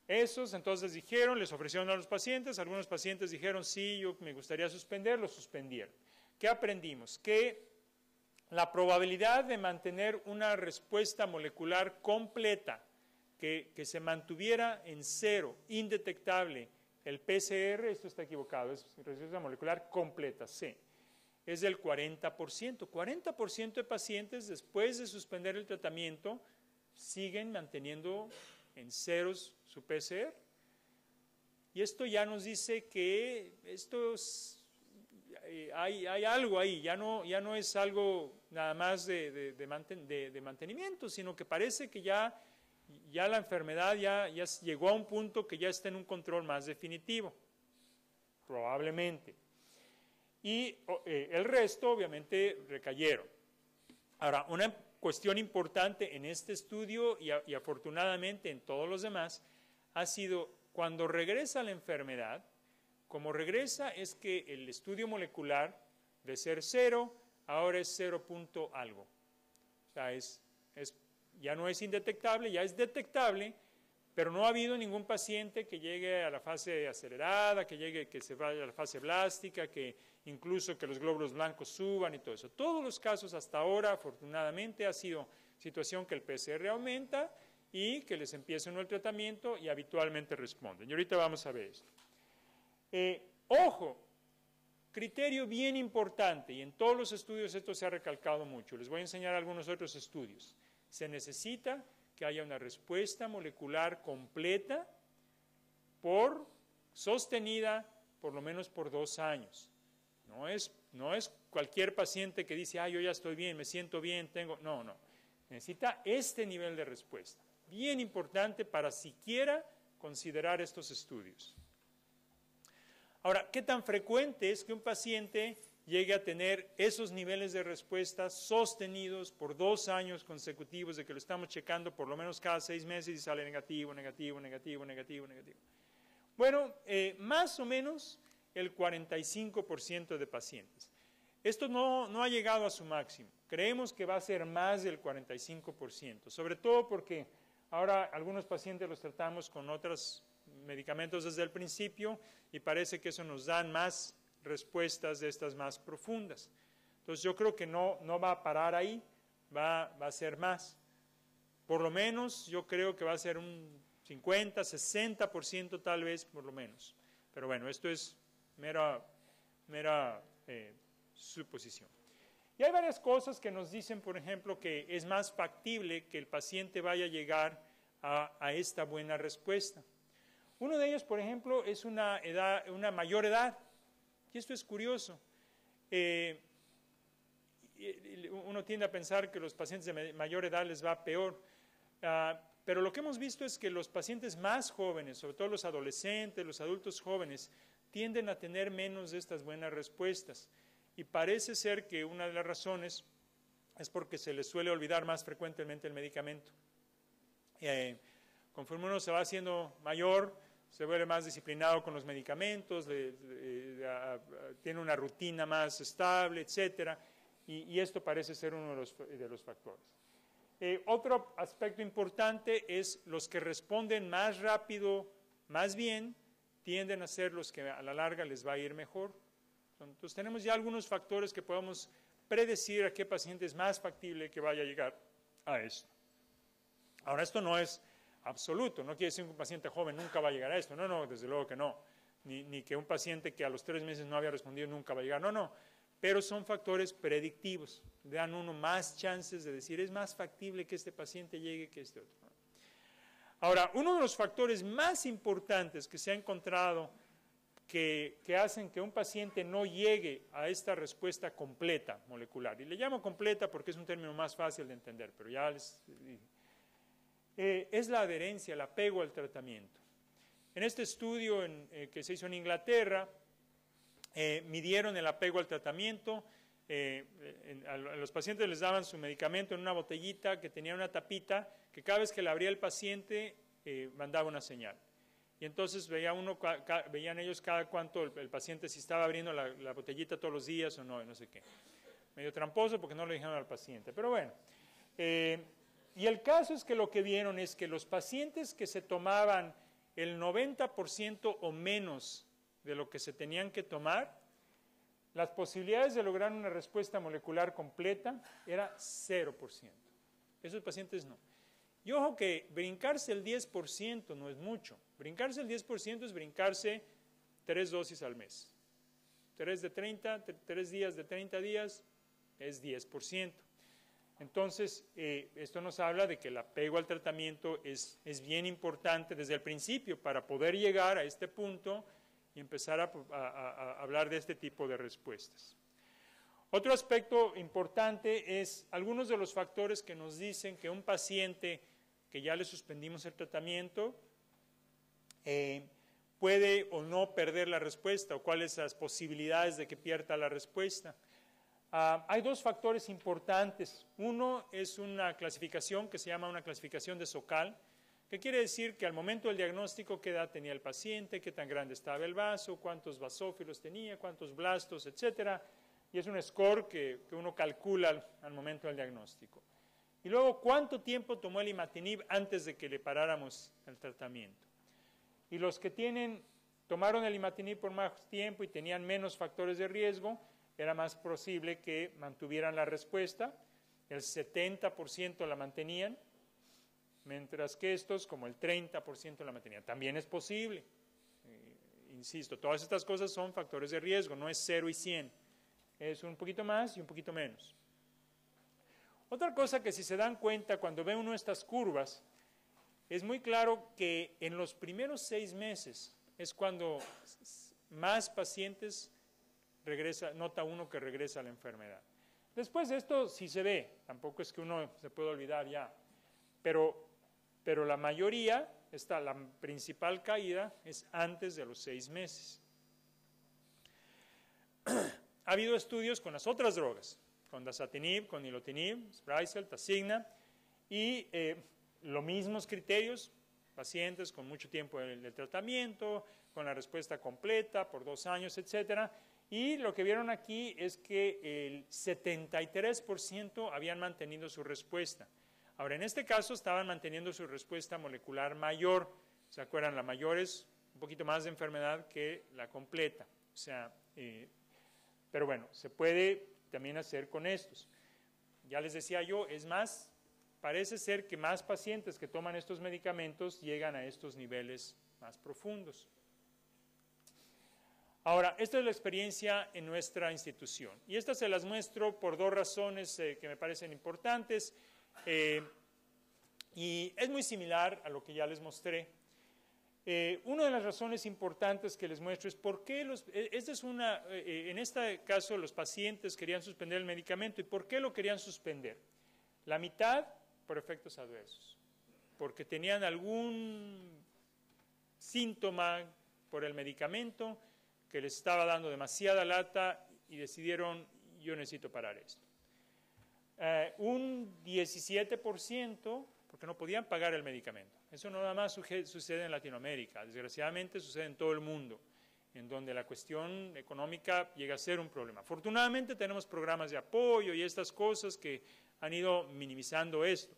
S2: Esos entonces dijeron, les ofrecieron a los pacientes, algunos pacientes dijeron, sí, yo me gustaría suspender, lo suspendieron. ¿Qué aprendimos? Que la probabilidad de mantener una respuesta molecular completa, que se mantuviera en 0, indetectable, el PCR, esto está equivocado, es respuesta molecular completa, C, es del 40%. 40% de pacientes, después de suspender el tratamiento, siguen manteniendo en ceros su PCR. Y esto ya nos dice que hay algo ahí, ya no es algo nada más de mantenimiento, sino que parece que ya la enfermedad ya llegó a un punto que ya está en un control más definitivo, probablemente. Y el resto, obviamente, recayeron. Ahora, una cuestión importante en este estudio y afortunadamente en todos los demás ha sido cuando regresa la enfermedad, como regresa es que el estudio molecular de ser 0 ahora es 0 punto algo. O sea, ya no es indetectable, ya es detectable, pero no ha habido ningún paciente que llegue a la fase acelerada, que se vaya a la fase blástica, que incluso que los glóbulos blancos suban y todo eso. Todos los casos hasta ahora, afortunadamente, ha sido situación que el PCR aumenta y que les empieza uno el tratamiento y habitualmente responden. Y ahorita vamos a ver esto. Ojo, criterio bien importante, y en todos los estudios esto se ha recalcado mucho. Les voy a enseñar algunos otros estudios. Se necesita que haya una respuesta molecular completa sostenida por lo menos por 2 años. No es cualquier paciente que dice, yo ya estoy bien, me siento bien, no. Necesita este nivel de respuesta. Bien importante para siquiera considerar estos estudios. Ahora, ¿qué tan frecuente es que un paciente llegue a tener esos niveles de respuesta sostenidos por 2 años consecutivos de que lo estamos checando por lo menos cada 6 meses y sale negativo? Bueno, más o menos el 45% de pacientes. Esto no ha llegado a su máximo. Creemos que va a ser más del 45%, sobre todo porque ahora algunos pacientes los tratamos con otros medicamentos desde el principio y parece que eso nos dan más respuestas de estas más profundas. Entonces yo creo que no va a parar ahí, va a ser más. Por lo menos yo creo que va a ser un 50, 60% tal vez, por lo menos. Pero bueno, esto es mera suposición. Y hay varias cosas que nos dicen, por ejemplo, que es más factible que el paciente vaya a llegar a esta buena respuesta. Uno de ellos, por ejemplo, es una mayor edad. Y esto es curioso. Uno tiende a pensar que los pacientes de mayor edad les va peor. Pero lo que hemos visto es que los pacientes más jóvenes, sobre todo los adolescentes, los adultos jóvenes, tienden a tener menos de estas buenas respuestas. Y parece ser que una de las razones es porque se les suele olvidar más frecuentemente el medicamento. Conforme uno se va haciendo mayor, se vuelve más disciplinado con los medicamentos, tiene una rutina más estable, etc. Y esto parece ser uno de los factores. Otro aspecto importante es los que responden más rápido, más bien, tienden a ser los que a la larga les va a ir mejor. Entonces tenemos ya algunos factores que podemos predecir a qué paciente es más factible que vaya a llegar a esto. Ahora, esto no es absoluto, no quiere decir que un paciente joven nunca va a llegar a esto, no, desde luego que no, ni que un paciente que a los 3 meses no había respondido nunca va a llegar, no, pero son factores predictivos, le dan uno más chances de decir, es más factible que este paciente llegue que este otro. Ahora, uno de los factores más importantes que se ha encontrado que hacen que un paciente no llegue a esta respuesta completa molecular, y le llamo completa porque es un término más fácil de entender, pero ya les es la adherencia, el apego al tratamiento. En este estudio que se hizo en Inglaterra, midieron el apego al tratamiento, a los pacientes les daban su medicamento en una botellita que tenía una tapita, que cada vez que la abría el paciente mandaba una señal. Y entonces veían ellos cada cuánto el paciente si estaba abriendo la botellita todos los días o no, no sé qué. Medio tramposo porque no le dijeron al paciente, pero bueno. Y el caso es que lo que vieron es que los pacientes que se tomaban el 90% o menos de lo que se tenían que tomar, las posibilidades de lograr una respuesta molecular completa era 0%. Esos pacientes no. Y ojo que brincarse el 10% no es mucho. Brincarse el 10% es brincarse 3 dosis al mes. 3 días de 30 días es 10%. Entonces, esto nos habla de que el apego al tratamiento es bien importante desde el principio para poder llegar a este punto y empezar a hablar de este tipo de respuestas. Otro aspecto importante es algunos de los factores que nos dicen que un paciente que ya le suspendimos el tratamiento puede o no perder la respuesta, o cuáles las posibilidades de que pierda la respuesta. Hay 2 factores importantes. Uno es una clasificación que se llama una clasificación de Sokal, que quiere decir que al momento del diagnóstico, qué edad tenía el paciente, qué tan grande estaba el vaso, cuántos basófilos tenía, cuántos blastos, etcétera. Y es un score que uno calcula al momento del diagnóstico. Y luego, ¿cuánto tiempo tomó el imatinib antes de que le paráramos el tratamiento? Y los que tomaron el imatinib por más tiempo y tenían menos factores de riesgo, era más posible que mantuvieran la respuesta, el 70% la mantenían, mientras que estos como el 30% la mantenían. También es posible, insisto, todas estas cosas son factores de riesgo, no es 0 y 100, es un poquito más y un poquito menos. Otra cosa que si se dan cuenta cuando ve uno estas curvas, es muy claro que en los primeros 6 meses es cuando más pacientes nota uno que regresa a la enfermedad. Después de esto sí se ve, tampoco es que uno se pueda olvidar ya, pero la mayoría, la principal caída es antes de los 6 meses. Ha habido estudios con las otras drogas, con dasatinib, con nilotinib, Sprycel, Tasigna, y los mismos criterios, pacientes con mucho tiempo de tratamiento, con la respuesta completa por 2 años, etcétera. Y lo que vieron aquí es que el 73% habían mantenido su respuesta. Ahora, en este caso estaban manteniendo su respuesta molecular mayor. ¿Se acuerdan? La mayor es un poquito más de enfermedad que la completa. O sea, pero bueno, se puede también hacer con estos. Ya les decía yo, es más, parece ser que más pacientes que toman estos medicamentos llegan a estos niveles más profundos. Ahora, esta es la experiencia en nuestra institución y estas se las muestro por 2 razones que me parecen importantes y es muy similar a lo que ya les mostré. Una de las razones importantes que les muestro es por qué en este caso los pacientes querían suspender el medicamento y por qué lo querían suspender. La mitad por efectos adversos, porque tenían algún síntoma por el medicamento que les estaba dando demasiada lata y decidieron, yo necesito parar esto. Un 17%, porque no podían pagar el medicamento. Eso no nada más sucede en Latinoamérica, desgraciadamente sucede en todo el mundo, en donde la cuestión económica llega a ser un problema. Afortunadamente tenemos programas de apoyo y estas cosas que han ido minimizando esto.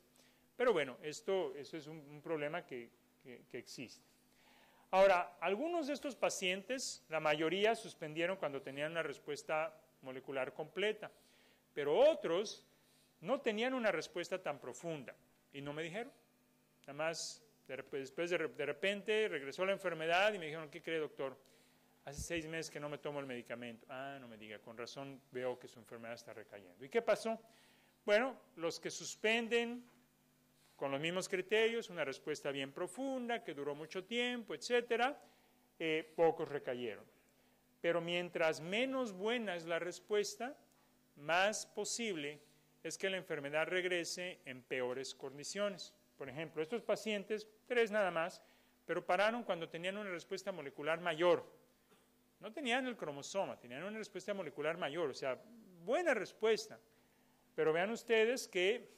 S2: Pero bueno, eso es un problema que existe. Ahora, algunos de estos pacientes, la mayoría suspendieron cuando tenían una respuesta molecular completa, pero otros no tenían una respuesta tan profunda y no me dijeron. Nada más, después de repente regresó la enfermedad y me dijeron, ¿qué cree, doctor? Hace 6 meses que no me tomo el medicamento. Ah, no me diga, con razón veo que su enfermedad está recayendo. ¿Y qué pasó? Bueno, los que suspenden con los mismos criterios, una respuesta bien profunda, que duró mucho tiempo, etcétera, pocos recayeron. Pero mientras menos buena es la respuesta, más posible es que la enfermedad regrese en peores condiciones. Por ejemplo, estos pacientes, 3 nada más, pero pararon cuando tenían una respuesta molecular mayor. No tenían el cromosoma, tenían una respuesta molecular mayor, o sea, buena respuesta. Pero vean ustedes que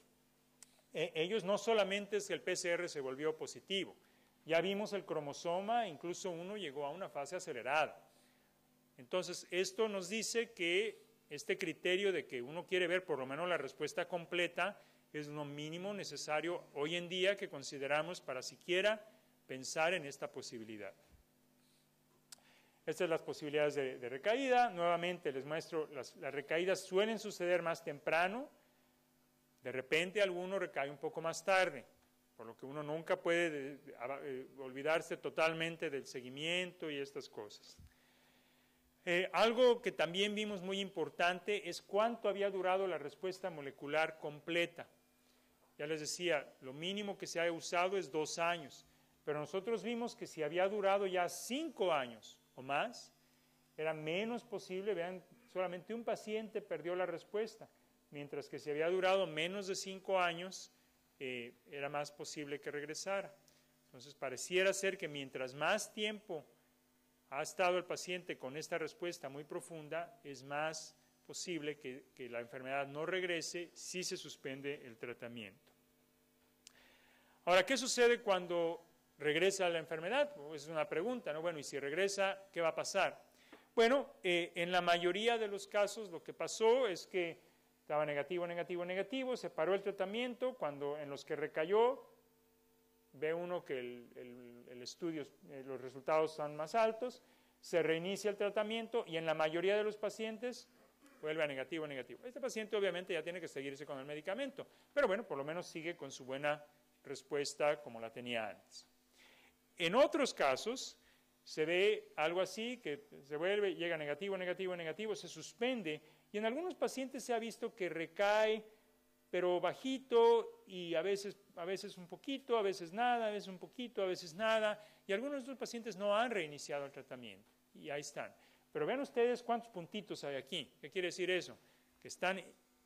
S2: ellos no solamente es que el PCR se volvió positivo, ya vimos el cromosoma, incluso uno llegó a una fase acelerada. Entonces, esto nos dice que este criterio de que uno quiere ver por lo menos la respuesta completa es lo mínimo necesario hoy en día que consideramos para siquiera pensar en esta posibilidad. Estas son las posibilidades de recaída. Nuevamente les muestro, las recaídas suelen suceder más temprano. De repente alguno recae un poco más tarde, por lo que uno nunca puede olvidarse totalmente del seguimiento y estas cosas. Algo que también vimos muy importante es cuánto había durado la respuesta molecular completa. Ya les decía, lo mínimo que se ha usado es 2 años, pero nosotros vimos que si había durado ya 5 años o más, era menos posible, vean, solamente un paciente perdió la respuesta, mientras que si había durado menos de 5 años, era más posible que regresara. Entonces, pareciera ser que mientras más tiempo ha estado el paciente con esta respuesta muy profunda, es más posible que la enfermedad no regrese si se suspende el tratamiento. Ahora, ¿qué sucede cuando regresa la enfermedad? Pues es una pregunta, ¿no? Bueno, y si regresa, ¿qué va a pasar? Bueno, en la mayoría de los casos lo que pasó es que estaba negativo, negativo, negativo, se paró el tratamiento, cuando en los que recayó, ve uno que el estudio, los resultados son más altos, se reinicia el tratamiento y en la mayoría de los pacientes vuelve a negativo, negativo. Este paciente obviamente ya tiene que seguirse con el medicamento, pero bueno, por lo menos sigue con su buena respuesta como la tenía antes. En otros casos se ve algo así, que se vuelve, llega negativo, negativo, negativo, se suspende y en algunos pacientes se ha visto que recae, pero bajito y a veces un poquito, a veces nada, a veces un poquito, a veces nada, y algunos de estos pacientes no han reiniciado el tratamiento, y ahí están. Pero vean ustedes cuántos puntitos hay aquí. ¿Qué quiere decir eso? Que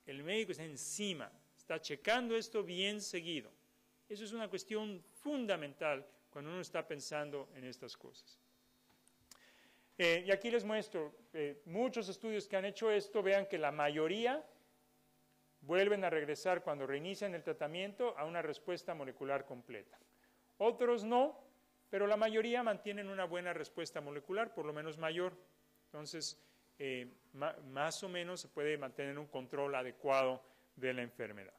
S2: el médico está encima, está checando esto bien seguido. Eso es una cuestión fundamental cuando uno está pensando en estas cosas. Y aquí les muestro muchos estudios que han hecho esto, vean que la mayoría vuelven a regresar cuando reinician el tratamiento a una respuesta molecular completa. Otros no, pero la mayoría mantienen una buena respuesta molecular, por lo menos mayor. Entonces, más o menos se puede mantener un control adecuado de la enfermedad.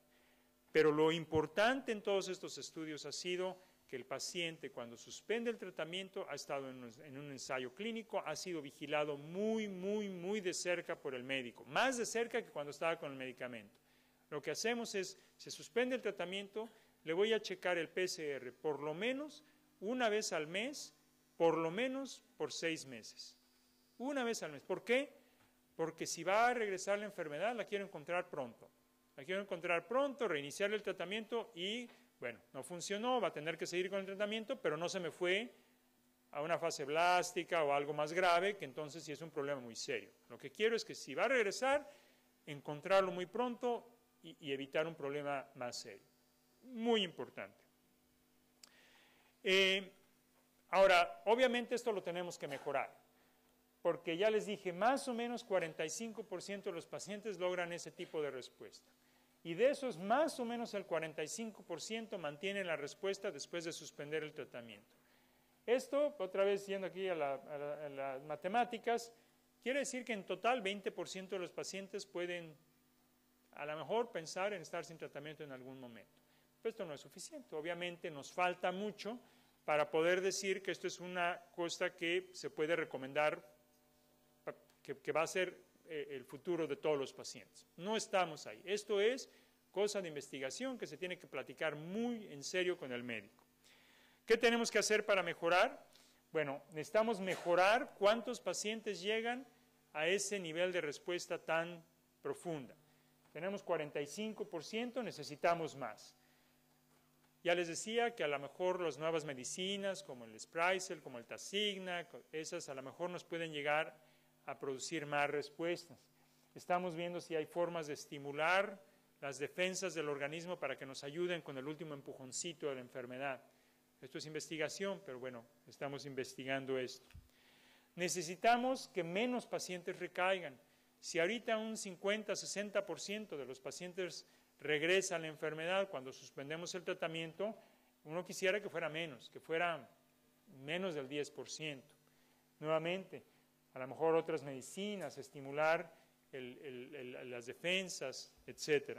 S2: Pero lo importante en todos estos estudios ha sido que el paciente, cuando suspende el tratamiento, ha estado en un ensayo clínico, ha sido vigilado muy, muy, muy de cerca por el médico, más de cerca que cuando estaba con el medicamento. Lo que hacemos es, se suspende el tratamiento, le voy a checar el PCR por lo menos una vez al mes, por lo menos por 6 meses. Una vez al mes. ¿Por qué? Porque si va a regresar la enfermedad, la quiero encontrar pronto. La quiero encontrar pronto, reiniciar el tratamiento y, bueno, no funcionó, va a tener que seguir con el tratamiento, pero no se me fue a una fase blástica o algo más grave, que entonces sí es un problema muy serio. Lo que quiero es que si va a regresar, encontrarlo muy pronto y evitar un problema más serio. Muy importante. Ahora, obviamente esto lo tenemos que mejorar, porque ya les dije, más o menos 45% de los pacientes logran ese tipo de respuesta. Y de esos, más o menos el 45% mantienen la respuesta después de suspender el tratamiento. Esto, otra vez yendo aquí a las matemáticas, quiere decir que en total 20% de los pacientes pueden a lo mejor pensar en estar sin tratamiento en algún momento. Pero esto no es suficiente, obviamente nos falta mucho para poder decir que esto es una cosa que se puede recomendar, que va a ser el futuro de todos los pacientes. No estamos ahí. Esto es cosa de investigación que se tiene que platicar muy en serio con el médico. ¿Qué tenemos que hacer para mejorar? Bueno, necesitamos mejorar cuántos pacientes llegan a ese nivel de respuesta tan profunda. Tenemos 45%, necesitamos más. Ya les decía que a lo mejor las nuevas medicinas, como el Sprycel, como el Tasigna, esas a lo mejor nos pueden llegar a producir más respuestas. Estamos viendo si hay formas de estimular las defensas del organismo para que nos ayuden con el último empujoncito de la enfermedad. Esto es investigación, pero bueno, estamos investigando esto. Necesitamos que menos pacientes recaigan. Si ahorita un 50-60% de los pacientes regresa a la enfermedad cuando suspendemos el tratamiento, uno quisiera que fuera menos del 10%. Nuevamente, a lo mejor otras medicinas, estimular las defensas, etc.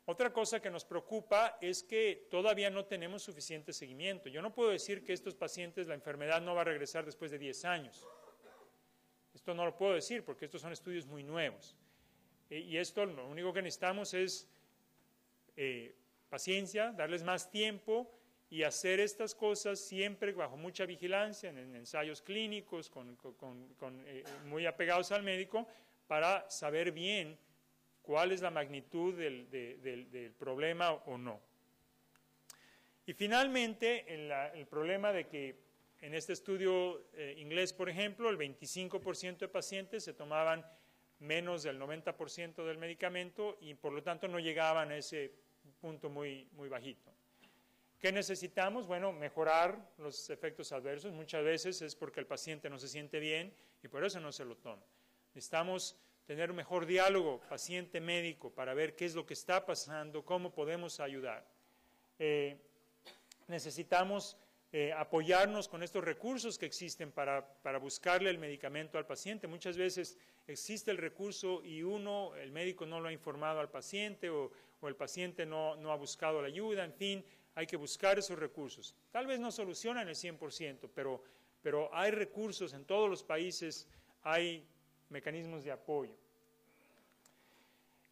S2: Otra cosa que nos preocupa es que todavía no tenemos suficiente seguimiento. Yo no puedo decir que estos pacientes, la enfermedad no va a regresar después de 10 años. Esto no lo puedo decir porque estos son estudios muy nuevos. Y esto lo único que necesitamos es paciencia, darles más tiempo y hacer estas cosas siempre bajo mucha vigilancia, en ensayos clínicos, muy apegados al médico, para saber bien cuál es la magnitud del problema o no. Y finalmente, el problema de que en este estudio inglés, por ejemplo, el 25% de pacientes se tomaban menos del 90% del medicamento y por lo tanto no llegaban a ese punto muy, muy bajito. ¿Qué necesitamos? Bueno, mejorar los efectos adversos. Muchas veces es porque el paciente no se siente bien y por eso no se lo toma. Necesitamos tener un mejor diálogo paciente-médico para ver qué es lo que está pasando, cómo podemos ayudar. Necesitamos apoyarnos con estos recursos que existen para buscarle el medicamento al paciente. Muchas veces existe el recurso y el médico no lo ha informado al paciente o el paciente no ha buscado la ayuda, en fin, hay que buscar esos recursos. Tal vez no solucionan el 100%, pero hay recursos en todos los países, hay mecanismos de apoyo.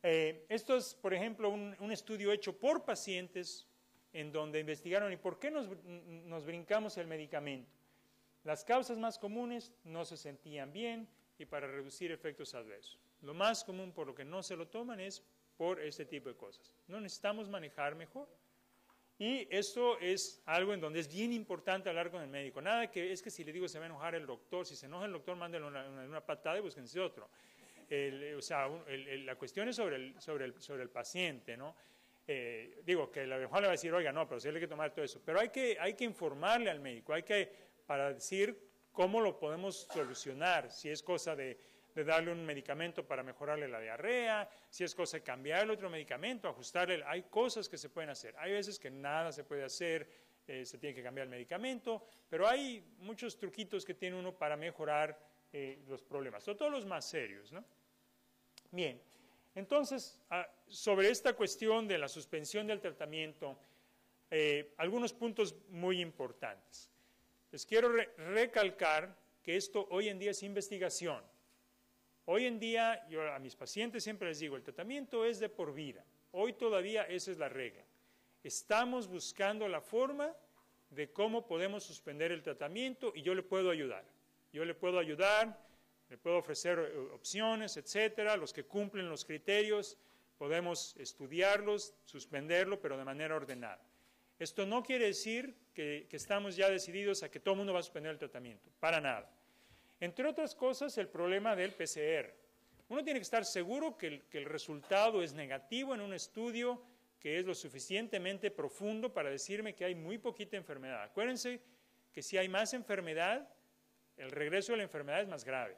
S2: Esto es, por ejemplo, un estudio hecho por pacientes en donde investigaron y por qué nos brincamos el medicamento. Las causas más comunes: no se sentían bien y para reducir efectos adversos. Lo más común por lo que no se lo toman es por este tipo de cosas. No necesitamos manejar mejor. Y esto es algo en donde es bien importante hablar con el médico. Nada que es que si le digo se va a enojar el doctor, si se enoja el doctor, mándale una patada y búsquense otro. La cuestión es sobre el paciente, ¿no? Digo, que a lo mejor le va a decir, oiga, no, pero sí hay que tomar todo eso. Pero hay que informarle al médico, para decir cómo lo podemos solucionar, si es cosa de darle un medicamento para mejorarle la diarrea, si es cosa de cambiarle otro medicamento, ajustarle, hay cosas que se pueden hacer. Hay veces que nada se puede hacer, se tiene que cambiar el medicamento, pero hay muchos truquitos que tiene uno para mejorar los problemas, sobre todo los más serios, ¿no? Bien, entonces, sobre esta cuestión de la suspensión del tratamiento, algunos puntos muy importantes. Les quiero recalcar que esto hoy en día es investigación. Hoy en día, yo a mis pacientes siempre les digo, el tratamiento es de por vida. Hoy todavía esa es la regla. Estamos buscando la forma de cómo podemos suspender el tratamiento y yo le puedo ayudar. Yo le puedo ayudar, le puedo ofrecer opciones, etcétera. Los que cumplen los criterios, podemos estudiarlos, suspenderlo, pero de manera ordenada. Esto no quiere decir que estamos ya decididos a que todo el mundo va a suspender el tratamiento, para nada. Entre otras cosas, el problema del PCR. Uno tiene que estar seguro que el resultado es negativo en un estudio que es lo suficientemente profundo para decirme que hay muy poquita enfermedad. Acuérdense que si hay más enfermedad, el regreso de la enfermedad es más grave.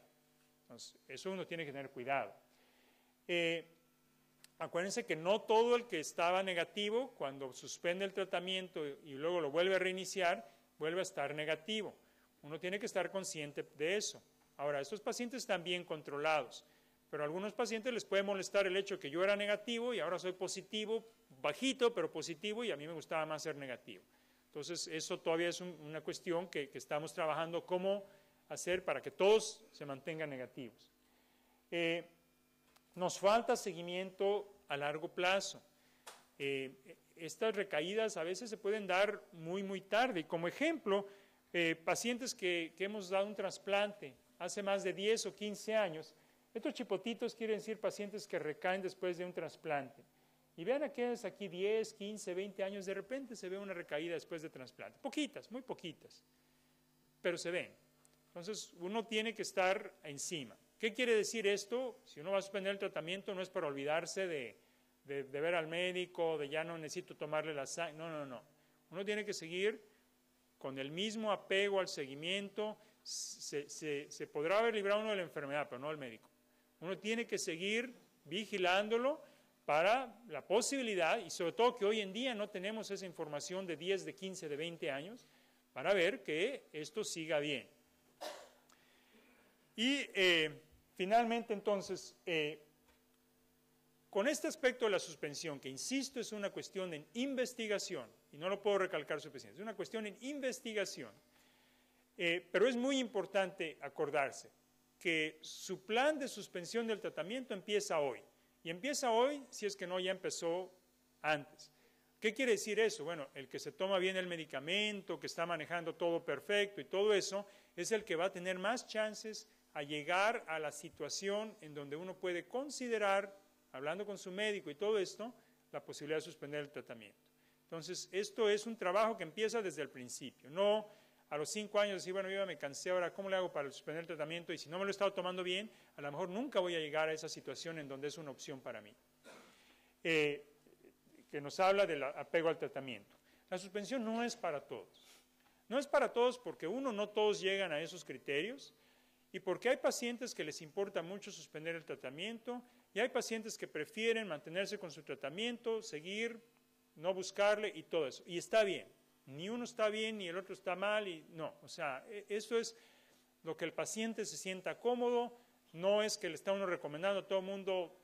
S2: Entonces, eso uno tiene que tener cuidado. Acuérdense que no todo el que estaba negativo, cuando suspende el tratamiento y luego lo vuelve a reiniciar, vuelve a estar negativo. Uno tiene que estar consciente de eso. Ahora, estos pacientes están bien controlados, pero a algunos pacientes les puede molestar el hecho que yo era negativo y ahora soy positivo, bajito, pero positivo, y a mí me gustaba más ser negativo. Entonces, eso todavía es una cuestión que estamos trabajando, cómo hacer para que todos se mantengan negativos. Nos falta seguimiento a largo plazo. Estas recaídas a veces se pueden dar muy tarde. Y como ejemplo, pacientes que hemos dado un trasplante hace más de 10 o 15 años, estos chipotitos quieren decir pacientes que recaen después de un trasplante. Y vean aquellas aquí 10, 15, 20 años, de repente se ve una recaída después de trasplante. Poquitas, muy poquitas, pero se ven. Entonces, uno tiene que estar encima. ¿Qué quiere decir esto? Si uno va a suspender el tratamiento, no es para olvidarse de ver al médico, de ya no necesito tomarle la sangre. No. Uno tiene que seguir con el mismo apego al seguimiento. Se podrá haber librado uno de la enfermedad, pero no el médico. Uno tiene que seguir vigilándolo para la posibilidad, y sobre todo que hoy en día no tenemos esa información de 10, de 15, de 20 años, para ver que esto siga bien. Y finalmente, entonces, con este aspecto de la suspensión, que insisto es una cuestión en investigación, y no lo puedo recalcar suficiente, es una cuestión en investigación, pero es muy importante acordarse que su plan de suspensión del tratamiento empieza hoy. Y empieza hoy si es que no ya empezó antes. ¿Qué quiere decir eso? Bueno, el que se toma bien el medicamento, que está manejando todo perfecto y todo eso, es el que va a tener más chances a llegar a la situación en donde uno puede considerar, hablando con su médico y todo esto, la posibilidad de suspender el tratamiento. Entonces, esto es un trabajo que empieza desde el principio, no a los 5 años decir, bueno, yo ya me cansé, ahora ¿cómo le hago para suspender el tratamiento? Y si no me lo he estado tomando bien, a lo mejor nunca voy a llegar a esa situación en donde es una opción para mí. Que nos habla del apego al tratamiento. La suspensión no es para todos. No es para todos porque no todos llegan a esos criterios y porque hay pacientes que les importa mucho suspender el tratamiento y hay pacientes que prefieren mantenerse con su tratamiento, seguir, no buscarle y todo eso. Y está bien. Ni uno está bien, ni el otro está mal, y no, o sea, eso es lo que el paciente se sienta cómodo, no es que le está uno recomendando a todo el mundo,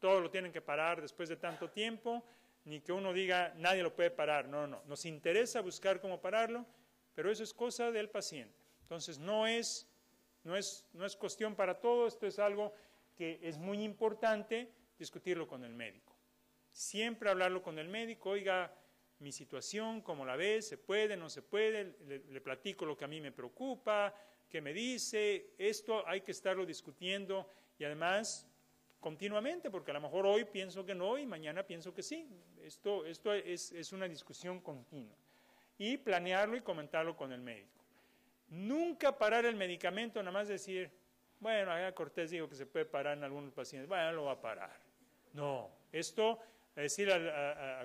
S2: todo lo tienen que parar después de tanto tiempo, ni que uno diga, nadie lo puede parar, no, nos interesa buscar cómo pararlo, pero eso es cosa del paciente. Entonces, no es cuestión para todo, esto es algo que es muy importante discutirlo con el médico. Siempre hablarlo con el médico, oiga, mi situación, cómo la ves, se puede, no se puede, le platico lo que a mí me preocupa, qué me dice, esto hay que estarlo discutiendo y además continuamente, porque a lo mejor hoy pienso que no y mañana pienso que sí, esto es una discusión continua y planearlo y comentarlo con el médico. Nunca parar el medicamento, nada más decir, bueno, a Cortés dijo que se puede parar en algunos pacientes, bueno, lo va a parar. No, esto decir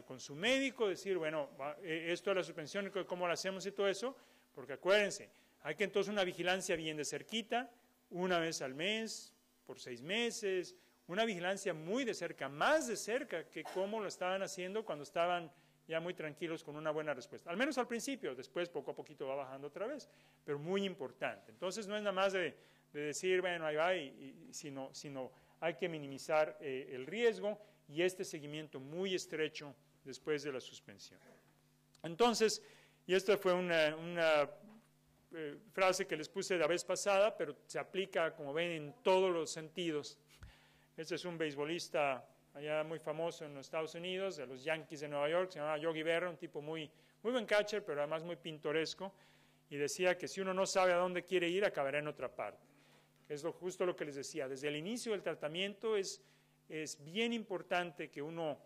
S2: con su médico, decir, bueno, esto de la suspensión, cómo lo hacemos y todo eso, porque acuérdense, hay que entonces una vigilancia bien de cerquita, una vez al mes, por 6 meses, una vigilancia muy de cerca, más de cerca que cómo lo estaban haciendo cuando estaban ya muy tranquilos con una buena respuesta. Al menos al principio, después poco a poquito va bajando otra vez, pero muy importante. Entonces no es nada más de decir, bueno, ahí va, sino hay que minimizar el riesgo y este seguimiento muy estrecho después de la suspensión. Entonces, y esta fue una frase que les puse la vez pasada, pero se aplica, como ven, en todos los sentidos. Este es un beisbolista allá muy famoso en los Estados Unidos, de los Yankees de Nueva York, se llamaba Yogi Berra, un tipo muy buen catcher, pero además muy pintoresco, y decía que si uno no sabe a dónde quiere ir, acabará en otra parte. Es justo lo que les decía, desde el inicio del tratamiento es bien importante que uno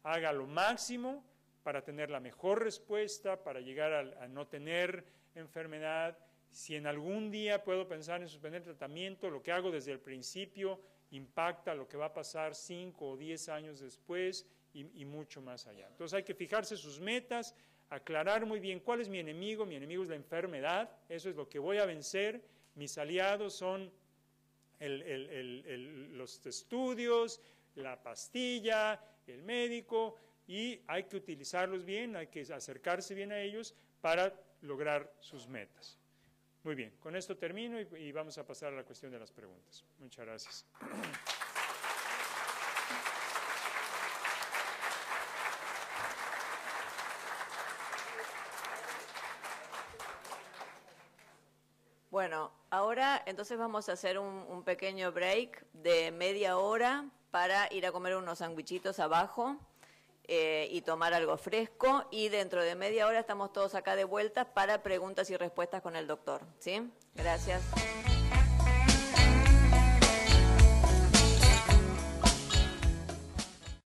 S2: haga lo máximo para tener la mejor respuesta, para llegar a no tener enfermedad. Si en algún día puedo pensar en suspender el tratamiento, lo que hago desde el principio impacta lo que va a pasar 5 o 10 años después y mucho más allá. Entonces hay que fijarse sus metas, aclarar muy bien cuál es mi enemigo es la enfermedad, eso es lo que voy a vencer, mis aliados son los estudios, la pastilla, el médico, y hay que utilizarlos bien, hay que acercarse bien a ellos para lograr sus metas. Muy bien, con esto termino y vamos a pasar a la cuestión de las preguntas. Muchas gracias.
S1: Bueno, ahora entonces vamos a hacer un pequeño break de media hora para ir a comer unos sandwichitos abajo y tomar algo fresco. Y dentro de media hora estamos todos acá de vuelta para preguntas y respuestas con el doctor. ¿Sí? Gracias.